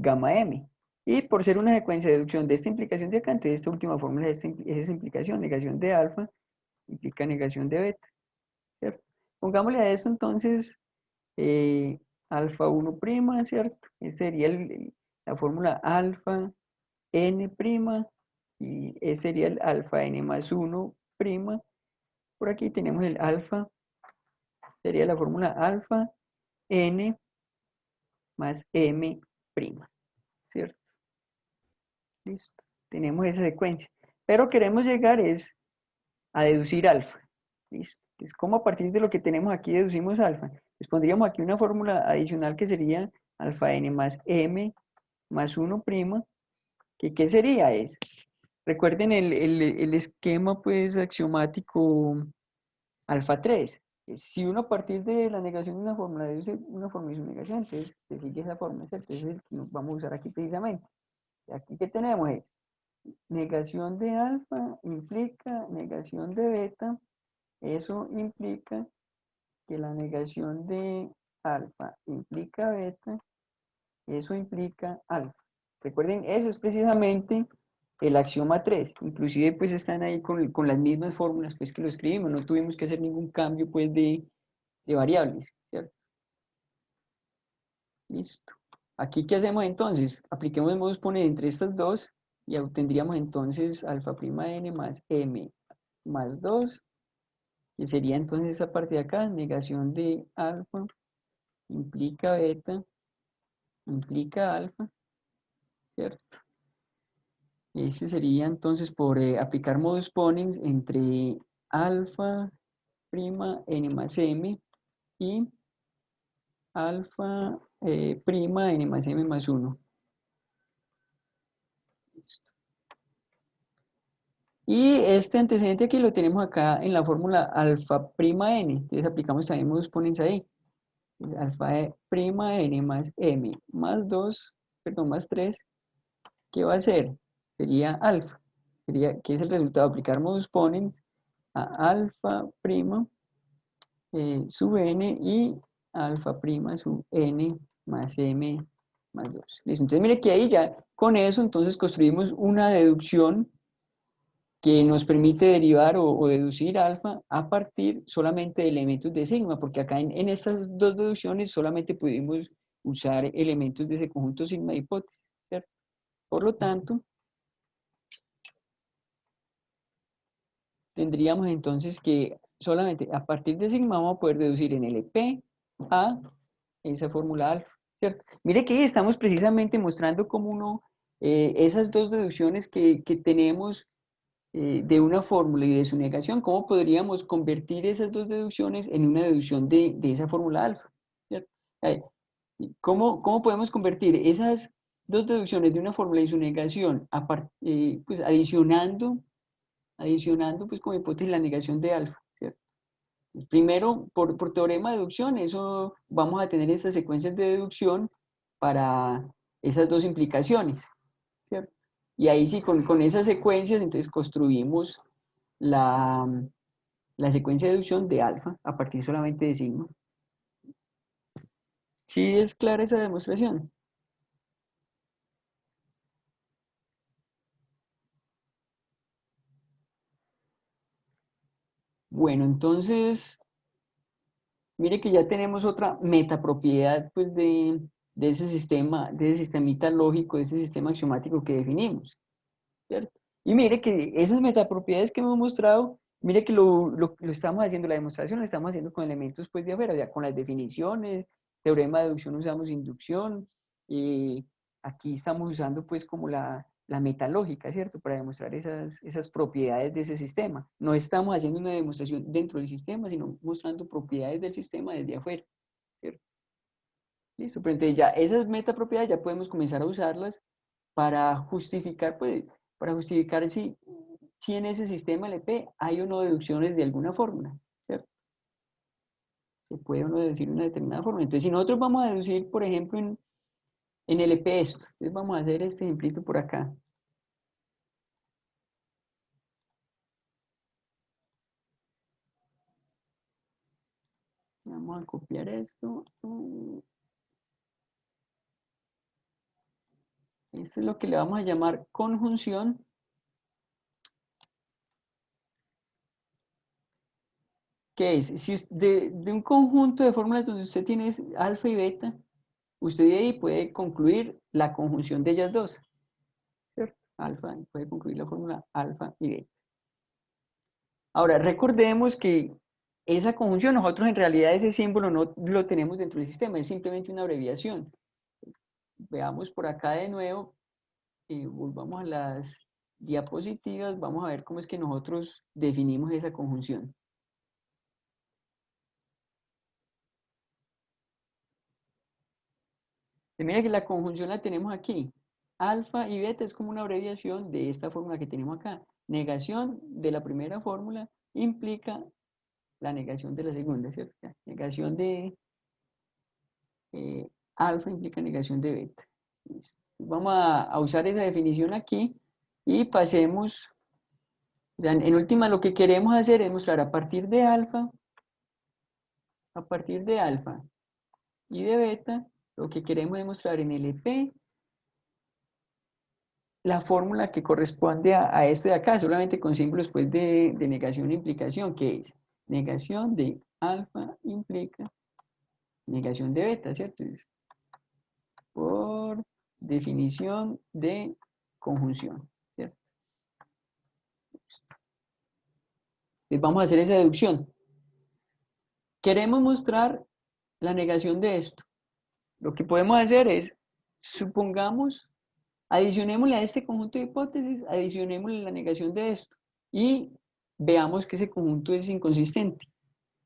m. Y por ser una secuencia de deducción de esta implicación de acá, entonces esta última fórmula es esa implicación, negación de alfa implica negación de beta, ¿cierto? Pongámosle a esto entonces alfa 1', ¿cierto? Esta sería la fórmula alfa n', y este sería el alfa n más 1'. Por aquí tenemos el alfa, sería la fórmula alfa n más m', ¿cierto? Listo. Tenemos esa secuencia. Pero queremos llegar es a deducir alfa. Listo. Entonces, ¿cómo a partir de lo que tenemos aquí deducimos alfa? Pues pondríamos aquí una fórmula adicional que sería alfa n más m más 1', que ¿qué sería? Recuerden el esquema pues axiomático alfa 3. Si uno a partir de la negación de una fórmula deduce una fórmula y su negación, entonces se sigue esa fórmula, ¿cierto? Ese es el que vamos a usar aquí precisamente. Aquí que tenemos es negación de alfa implica negación de beta. Eso implica que la negación de alfa implica beta. Eso implica alfa. Recuerden, esa es precisamente el axioma 3. Inclusive pues están ahí con las mismas fórmulas pues que lo escribimos, no tuvimos que hacer ningún cambio pues de variables, ¿cierto? Listo. Aquí, ¿qué hacemos entonces? Apliquemos el modus ponens entre estas dos y obtendríamos entonces alfa prima n más m más 2, que sería entonces esta parte de acá, negación de alfa, implica beta, implica alfa, ¿cierto? Y ese sería entonces por aplicar modus ponens entre alfa prima n más m y alfa prima n más m más 1. Y este antecedente aquí lo tenemos acá en la fórmula alfa prima n. Entonces aplicamos también modus ponens ahí. Alfa prima n más m más 2, perdón, más 3. ¿Qué va a ser? Sería alfa. Sería, ¿qué es el resultado? Aplicar modus ponens a alfa prima sub n y alfa prima sub n más m más 2. Listo. Entonces mire que ahí ya con eso entonces construimos una deducción que nos permite derivar o deducir alfa a partir solamente de elementos de sigma, porque acá en estas dos deducciones solamente pudimos usar elementos de ese conjunto sigma de hipótesis, ¿cierto? Por lo tanto, tendríamos entonces que solamente a partir de sigma vamos a poder deducir en LP a esa fórmula alfa, ¿cierto? Mire que ahí estamos precisamente mostrando cómo uno, esas dos deducciones que tenemos de una fórmula y de su negación, ¿cómo podríamos convertir esas dos deducciones en una deducción de esa fórmula alfa? ¿Cierto? Eh, ¿Cómo podemos convertir esas dos deducciones de una fórmula y su negación pues adicionando pues como hipótesis la negación de alfa, ¿cierto? Pues, primero, por teorema de deducción, eso vamos a tener estas secuencias de deducción para esas dos implicaciones, ¿cierto? Y ahí sí, con esas secuencias, entonces construimos la, la secuencia de deducción de alfa a partir solamente de sigma. ¿Sí es clara esa demostración? Bueno, entonces, mire que ya tenemos otra metapropiedad pues, de ese sistema, de ese sistemita lógico, de ese sistema axiomático que definimos, ¿cierto? Y mire que esas metapropiedades que hemos mostrado, mire que lo estamos haciendo, la demostración la estamos haciendo con elementos pues de afuera, ya con las definiciones, teorema de deducción usamos inducción, y aquí estamos usando pues como la metalógica, ¿cierto? Para demostrar esas propiedades de ese sistema. No estamos haciendo una demostración dentro del sistema, sino mostrando propiedades del sistema desde afuera, ¿cierto? Listo, pero entonces ya esas metapropiedades ya podemos comenzar a usarlas para justificar, pues, para justificar si en ese sistema LP hay o no deducciones de alguna fórmula, ¿cierto? Se puede o no deducir una determinada fórmula. Entonces, si nosotros vamos a deducir, por ejemplo, en LP esto, entonces vamos a hacer este ejemplito por acá. Vamos a copiar esto. Esto es lo que le vamos a llamar conjunción. ¿Qué es? Si de un conjunto de fórmulas donde usted tiene alfa y beta, usted de ahí puede concluir la conjunción de ellas dos, ¿cierto? Alfa, puede concluir la fórmula alfa y beta. Ahora, recordemos que esa conjunción, nosotros en realidad ese símbolo no lo tenemos dentro del sistema, es simplemente una abreviación. Veamos por acá de nuevo, volvamos a las diapositivas, vamos a ver cómo es que nosotros definimos esa conjunción. Mira que la conjunción la tenemos aquí. Alfa y beta es como una abreviación de esta fórmula que tenemos acá. Negación de la primera fórmula implica la negación de la segunda, ¿cierto? Negación de alfa implica negación de beta. Listo. Vamos a usar esa definición aquí y pasemos, o sea, en última lo que queremos hacer es mostrar a partir de alfa y de beta, lo que queremos demostrar en LP la fórmula que corresponde a esto de acá, solamente con símbolos pues, de negación e implicación, que es negación de alfa implica negación de beta, ¿cierto? Por definición de conjunción, ¿cierto? Entonces vamos a hacer esa deducción. Queremos mostrar la negación de esto. Lo que podemos hacer es, supongamos, adicionémosle a este conjunto de hipótesis, adicionémosle la negación de esto y veamos que ese conjunto es inconsistente.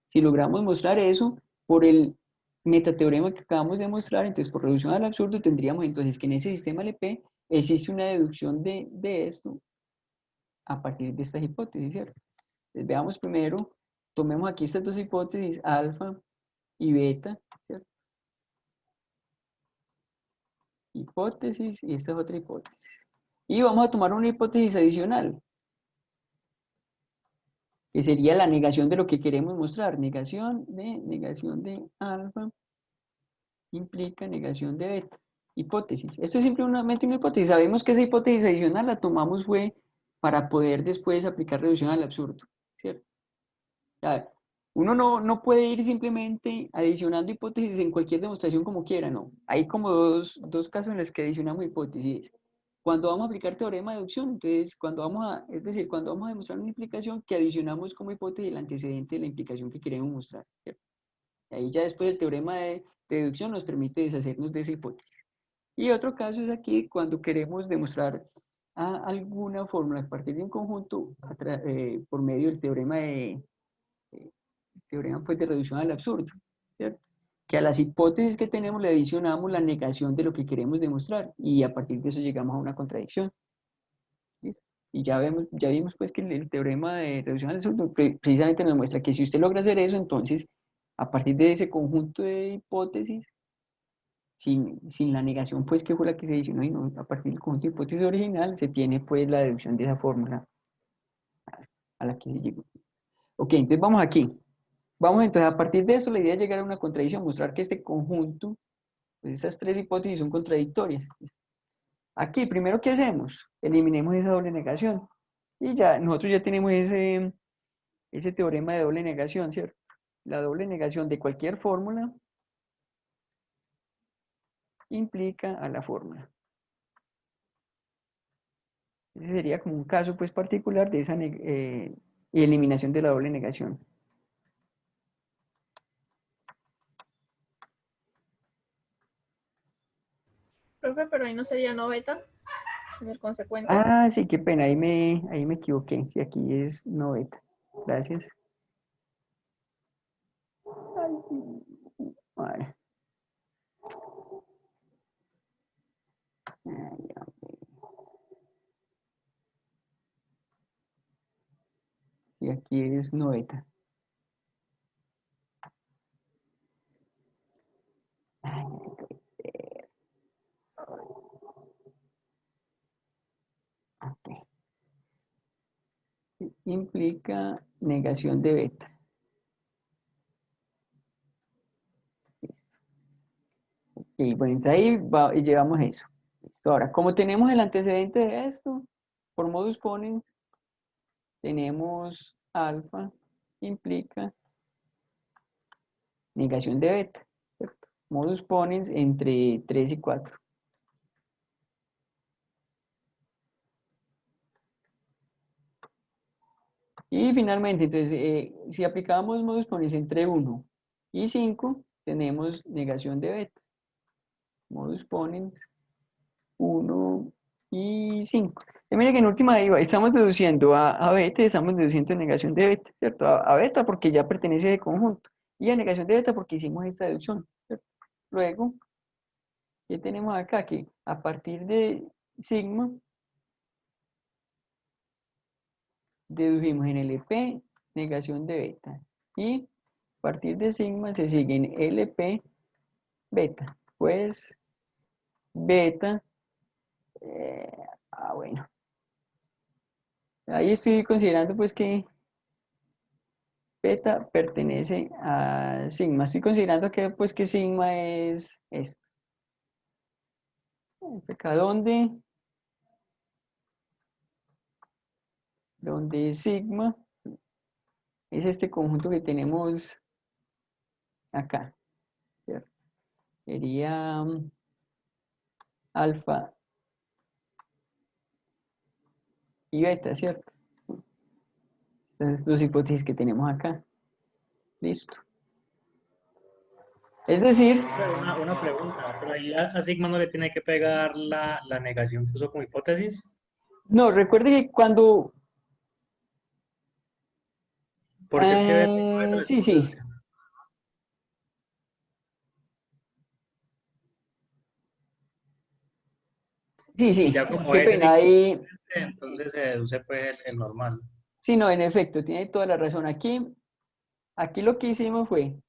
Si logramos mostrar eso por el metateorema que acabamos de mostrar, entonces por reducción al absurdo tendríamos entonces que en ese sistema LP existe una deducción de esto a partir de estas hipótesis, ¿cierto? Entonces veamos primero, tomemos aquí estas dos hipótesis, alfa y beta, ¿cierto? Hipótesis y esta es otra hipótesis. Y vamos a tomar una hipótesis adicional, que sería la negación de lo que queremos mostrar. Negación de alfa implica negación de beta. Hipótesis. Esto es simplemente una hipótesis. Sabemos que esa hipótesis adicional la tomamos fue para poder después aplicar reducción al absurdo, ¿cierto? O sea, uno no puede ir simplemente adicionando hipótesis en cualquier demostración como quiera, no. Hay como dos casos en los que adicionamos hipótesis. Cuando vamos a aplicar teorema de deducción, entonces, es decir, cuando vamos a demostrar una implicación que adicionamos como hipótesis el antecedente de la implicación que queremos mostrar, ¿cierto? Y ahí ya después el teorema de deducción nos permite deshacernos de esa hipótesis. Y otro caso es aquí cuando queremos demostrar alguna fórmula a partir de un conjunto por medio del teorema pues, de reducción al absurdo, ¿cierto? Que a las hipótesis que tenemos le adicionamos la negación de lo que queremos demostrar y a partir de eso llegamos a una contradicción. ¿Listo? Y ya vimos pues que el teorema de reducción al absurdo precisamente nos muestra que si usted logra hacer eso, entonces a partir de ese conjunto de hipótesis, sin la negación pues que fue la que se adicionó y no, a partir del conjunto de hipótesis original se tiene pues la deducción de esa fórmula a la que se llegó. Ok, entonces vamos aquí. Vamos entonces a partir de eso la idea es llegar a una contradicción, mostrar que este conjunto, pues estas tres hipótesis son contradictorias. Aquí, primero, ¿qué hacemos? Eliminemos esa doble negación. Y ya, nosotros ya tenemos ese teorema de doble negación, ¿cierto? La doble negación de cualquier fórmula implica a la fórmula. Ese sería como un caso pues, particular de esa eliminación de la doble negación. Profe, pero ahí no sería no beta, el consecuente. Ah, sí, qué pena, ahí me equivoqué. Sí, aquí es no beta. Gracias. Ay, vale. Y aquí es no beta. Ay, no puede ser. Ok. Implica negación de beta. Y bueno, entonces ahí y llevamos eso. Listo. Ahora, como tenemos el antecedente de esto, por modus ponens, tenemos alfa implica negación de beta, ¿cierto? Modus ponens entre 3 y 4. Y finalmente, entonces, si aplicamos modus ponens entre 1 y 5, tenemos negación de beta. Modus ponens 1 y 5. Mira que en última estamos deduciendo a beta y estamos deduciendo negación de beta, ¿cierto? A beta porque ya pertenece al conjunto y a negación de beta porque hicimos esta deducción, ¿cierto? Luego, ¿qué tenemos acá? Que a partir de sigma dedujimos en LP negación de beta y a partir de sigma se sigue en LP beta. Pues beta, bueno. Ahí estoy considerando pues que beta pertenece a sigma. Estoy considerando que pues que sigma es esto. Acá donde donde sigma es este conjunto que tenemos acá, ¿cierto? Sería alfa y beta, ¿cierto? Estas dos hipótesis que tenemos acá. Listo. Es decir, Pero una pregunta, pero ahí a sigma no le tiene que pegar la negación que usó como hipótesis, no, recuerde que cuando... porque es que beta le sí, estamos sí, deduciendo. sí, Y sí, ya como qué ese pena, sigma es ahí... diferente, entonces se deduce pues el normal. Sí, no, en efecto, tiene toda la razón. Aquí lo que hicimos fue,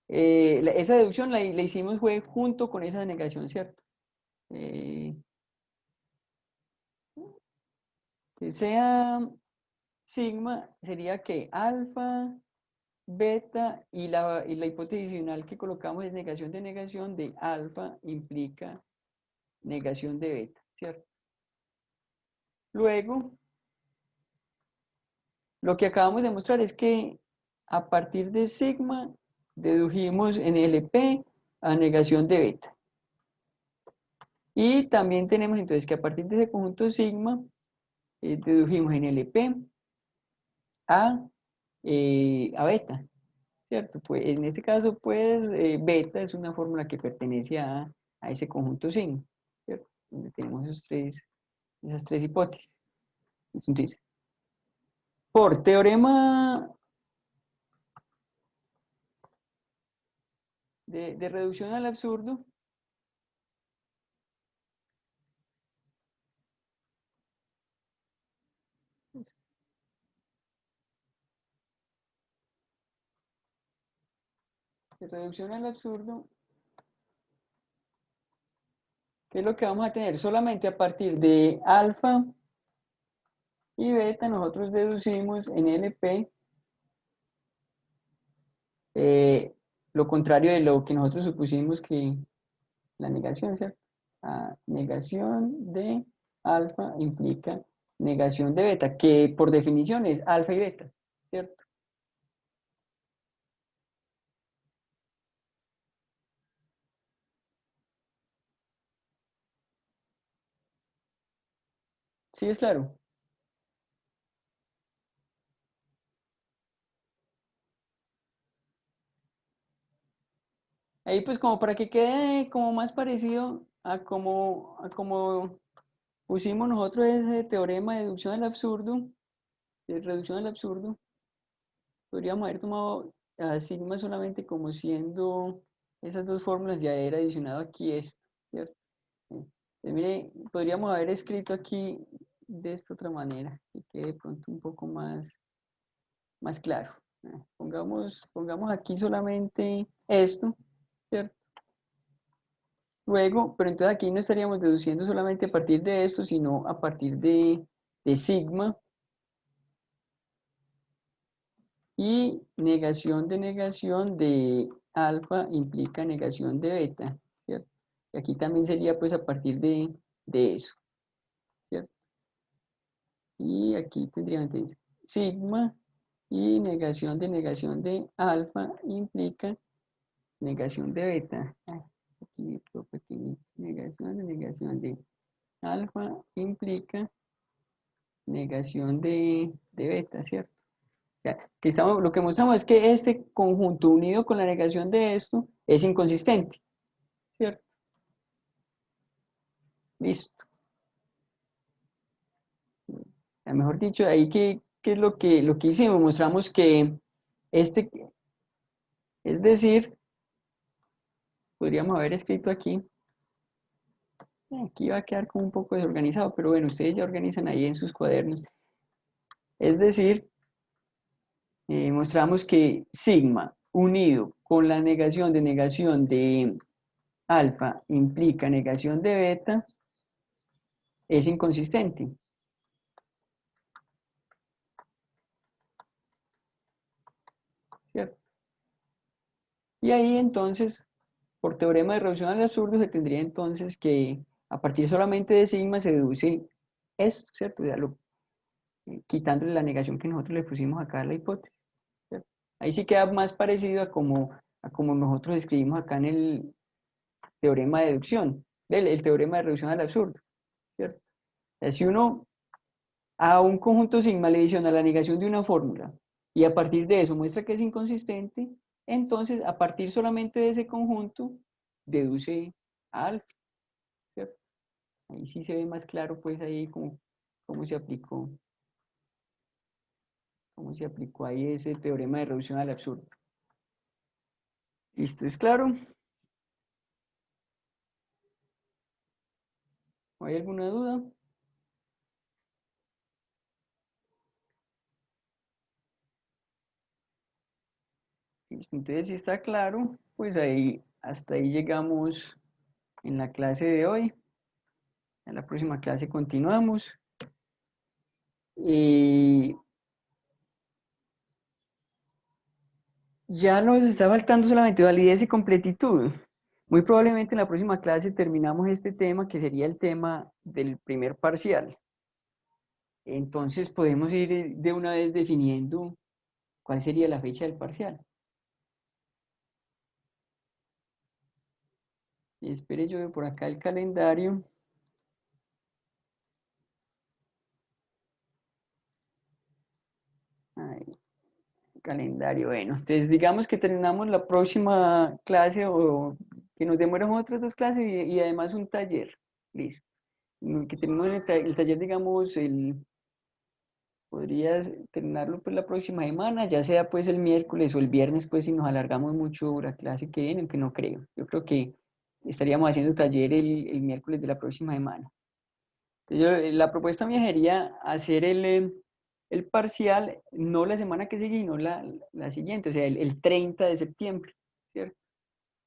esa deducción la hicimos fue junto con esa negación, ¿cierto? Eh, que sea sigma sería que alfa, beta y la hipótesis final que colocamos es negación de alfa implica negación de beta, ¿cierto? Luego, lo que acabamos de mostrar es que a partir de sigma dedujimos en LP a negación de beta. Y también tenemos entonces que a partir de ese conjunto sigma dedujimos en LP a beta, ¿cierto? Pues en este caso, pues beta es una fórmula que pertenece a ese conjunto sigma, ¿cierto? Donde tenemos esas tres hipótesis. Entonces, por teorema de reducción al absurdo, de reducción al absurdo, ¿qué es lo que vamos a tener? Solamente a partir de alfa y beta nosotros deducimos en LP lo contrario de lo que nosotros supusimos que la negación, ¿cierto? Negación de alfa implica negación de beta, que por definición es alfa y beta, ¿cierto? Sí, es claro. Ahí pues como para que quede como más parecido a como pusimos nosotros ese teorema de deducción al absurdo, de reducción al absurdo, podríamos haber tomado a sigma solamente como siendo esas dos fórmulas y haber adicionado aquí esto, ¿cierto? Mire, podríamos haber escrito aquí de esta otra manera, que quede de pronto un poco más claro. Pongamos aquí solamente esto, ¿cierto? Luego, pero entonces aquí no estaríamos deduciendo solamente a partir de esto, sino a partir de sigma y negación de alfa implica negación de beta, ¿cierto? Y aquí también sería pues a partir de eso, ¿cierto? Y aquí tendríamos entonces sigma y negación de alfa implica negación de beta. Aquí quedó pequeñito. Negación de alfa implica negación de beta, ¿cierto? O sea, lo que mostramos es que este conjunto unido con la negación de esto es inconsistente, ¿cierto? Listo. Mejor dicho, ahí ¿qué es lo que hicimos? Mostramos que este, es decir, podríamos haber escrito aquí va a quedar como un poco desorganizado, pero bueno, ustedes ya organizan ahí en sus cuadernos. Es decir, mostramos que sigma unido con la negación de alfa implica negación de beta es inconsistente, ¿cierto? Y ahí entonces, por teorema de reducción al absurdo, se tendría entonces que a partir solamente de sigma se deduce esto, ¿cierto? quitándole la negación que nosotros le pusimos acá a la hipótesis, ¿cierto? Ahí sí queda más parecido a como nosotros escribimos acá en el teorema de deducción, el teorema de reducción al absurdo, ¿cierto? O sea, si uno a un conjunto sigma le adiciona la negación de una fórmula y a partir de eso muestra que es inconsistente, entonces a partir solamente de ese conjunto deduce a alfa, ¿cierto? Ahí sí se ve más claro pues ahí cómo cómo se aplicó ahí ese teorema de reducción al absurdo. ¿Listo? ¿Es claro? ¿Hay alguna duda? Listo, entonces si está claro, pues ahí hasta ahí llegamos en la clase de hoy. En la próxima clase continuamos. Y ya nos está faltando solamente validez y completitud. Muy probablemente en la próxima clase terminamos este tema que sería el tema del primer parcial. Entonces podemos ir de una vez definiendo cuál sería la fecha del parcial. Y espere, yo veo por acá el calendario. Ahí, calendario, bueno. Entonces digamos que terminamos la próxima clase o que nos demoramos otras dos clases y además un taller. Listo. Que terminemos el taller, digamos, podrías terminarlo pues la próxima semana, ya sea pues el miércoles o el viernes, pues si nos alargamos mucho la clase que viene, aunque no creo. Yo creo que estaríamos haciendo taller el miércoles de la próxima semana. Entonces, la propuesta mía sería hacer el parcial no la semana que sigue, sino la siguiente, o sea, el 30 de septiembre, ¿cierto?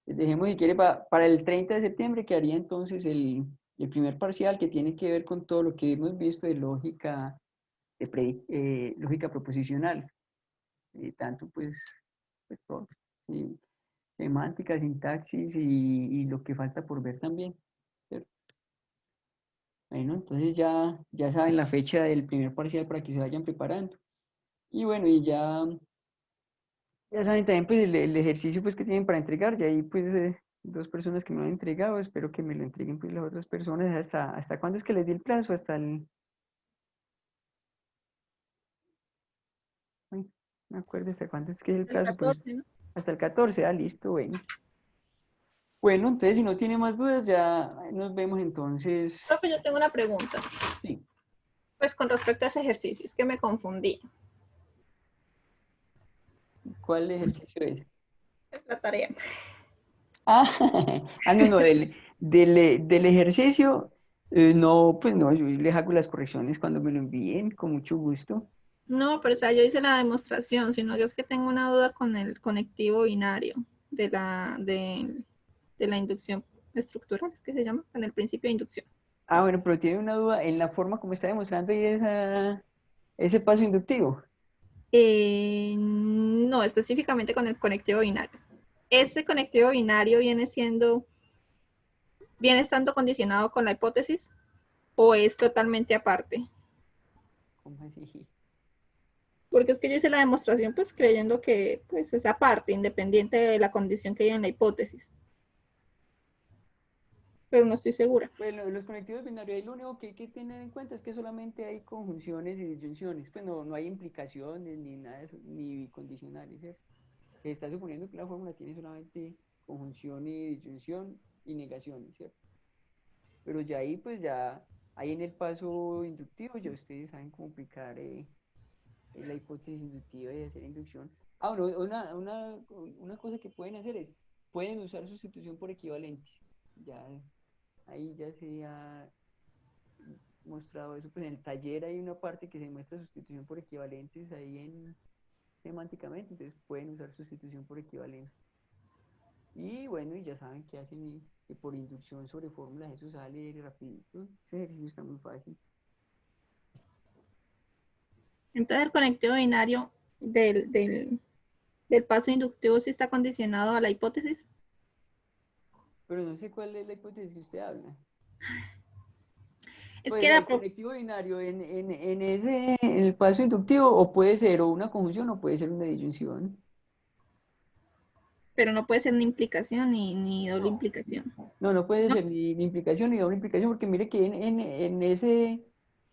Dejemos si quiere para el 30 de septiembre, que haría entonces el primer parcial que tiene que ver con todo lo que hemos visto de lógica, lógica proposicional, tanto pues todo, sí, semántica, sintaxis y lo que falta por ver también, ¿cierto? Bueno, entonces ya saben la fecha del primer parcial para que se vayan preparando. Y bueno, ya saben también pues el ejercicio pues que tienen para entregar, ya ahí pues dos personas que me lo han entregado, espero que me lo entreguen pues las otras personas, ¿hasta cuándo es que les di el plazo? Ay, no me acuerdo hasta cuándo es que es el El plazo, pero 14, ¿no? hasta el 14, listo, bueno. Bueno, entonces si no tiene más dudas, ya nos vemos entonces. Profe, yo tengo una pregunta. Sí, Pues con respecto a ese ejercicio, es que me confundí. ¿cuál ejercicio es? Es la tarea. Ah, no, del ejercicio, no, pues no, yo les hago las correcciones cuando me lo envíen, con mucho gusto. No, pero o sea, yo hice la demostración, sino que es que tengo una duda con el conectivo binario de la inducción estructural, es que se llama, con el principio de inducción. Bueno, pero tiene una duda en la forma como está demostrando ahí ese paso inductivo. No, específicamente con el conectivo binario. Ese conectivo binario viene estando condicionado con la hipótesis o es totalmente aparte. ¿Cómo así? Porque es que yo hice la demostración pues creyendo que pues es aparte, independiente de la condición que hay en la hipótesis. Pero no estoy segura. Bueno, los conectivos binarios, ahí lo único que hay que tener en cuenta es que solamente hay conjunciones y disyunciones, pues no hay implicaciones ni nada de eso, ni condicionales, ¿cierto? Se está suponiendo que la fórmula tiene solamente conjunción y disyunción y negaciones, ¿cierto? Pero ya ahí, pues ya, ahí en el paso inductivo, ya ustedes saben cómo aplicar la hipótesis inductiva y hacer inducción. Bueno, una cosa que pueden hacer es, pueden usar sustitución por equivalentes. Ya, ahí ya se ha mostrado eso, pues en el taller hay una parte que se muestra sustitución por equivalentes ahí semánticamente, entonces pueden usar sustitución por equivalentes. Y bueno, y ya saben que hacen y por inducción sobre fórmulas, eso sale rapidito. Ese ejercicio está muy fácil. Entonces el conectivo binario del paso inductivo sí está condicionado a la hipótesis. Pero no sé cuál es la hipótesis que usted habla. Es Pues que el conectivo binario en el paso inductivo o puede ser o una conjunción o puede ser una disyunción. pero no puede ser una implicación ni doble No, implicación. no puede ¿No? ser ni implicación ni doble implicación, porque mire que en ese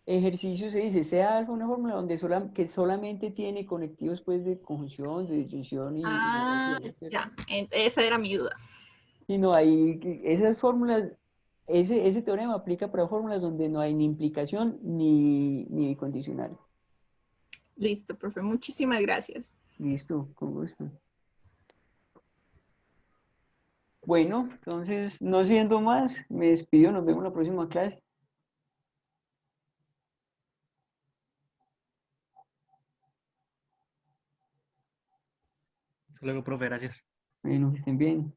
ejercicio se dice, sea alfa una fórmula donde que solamente tiene conectivos pues de conjunción, de disyunción y Ah, negación, ¿cierto? ya, esa era mi duda. Y no hay esas fórmulas, ese teorema aplica para fórmulas donde no hay ni implicación ni condicional. Listo, profe, muchísimas gracias. Listo, con gusto. Bueno, entonces, no siendo más, me despido, nos vemos en la próxima clase. Hasta luego, profe, gracias. Bueno, que estén bien.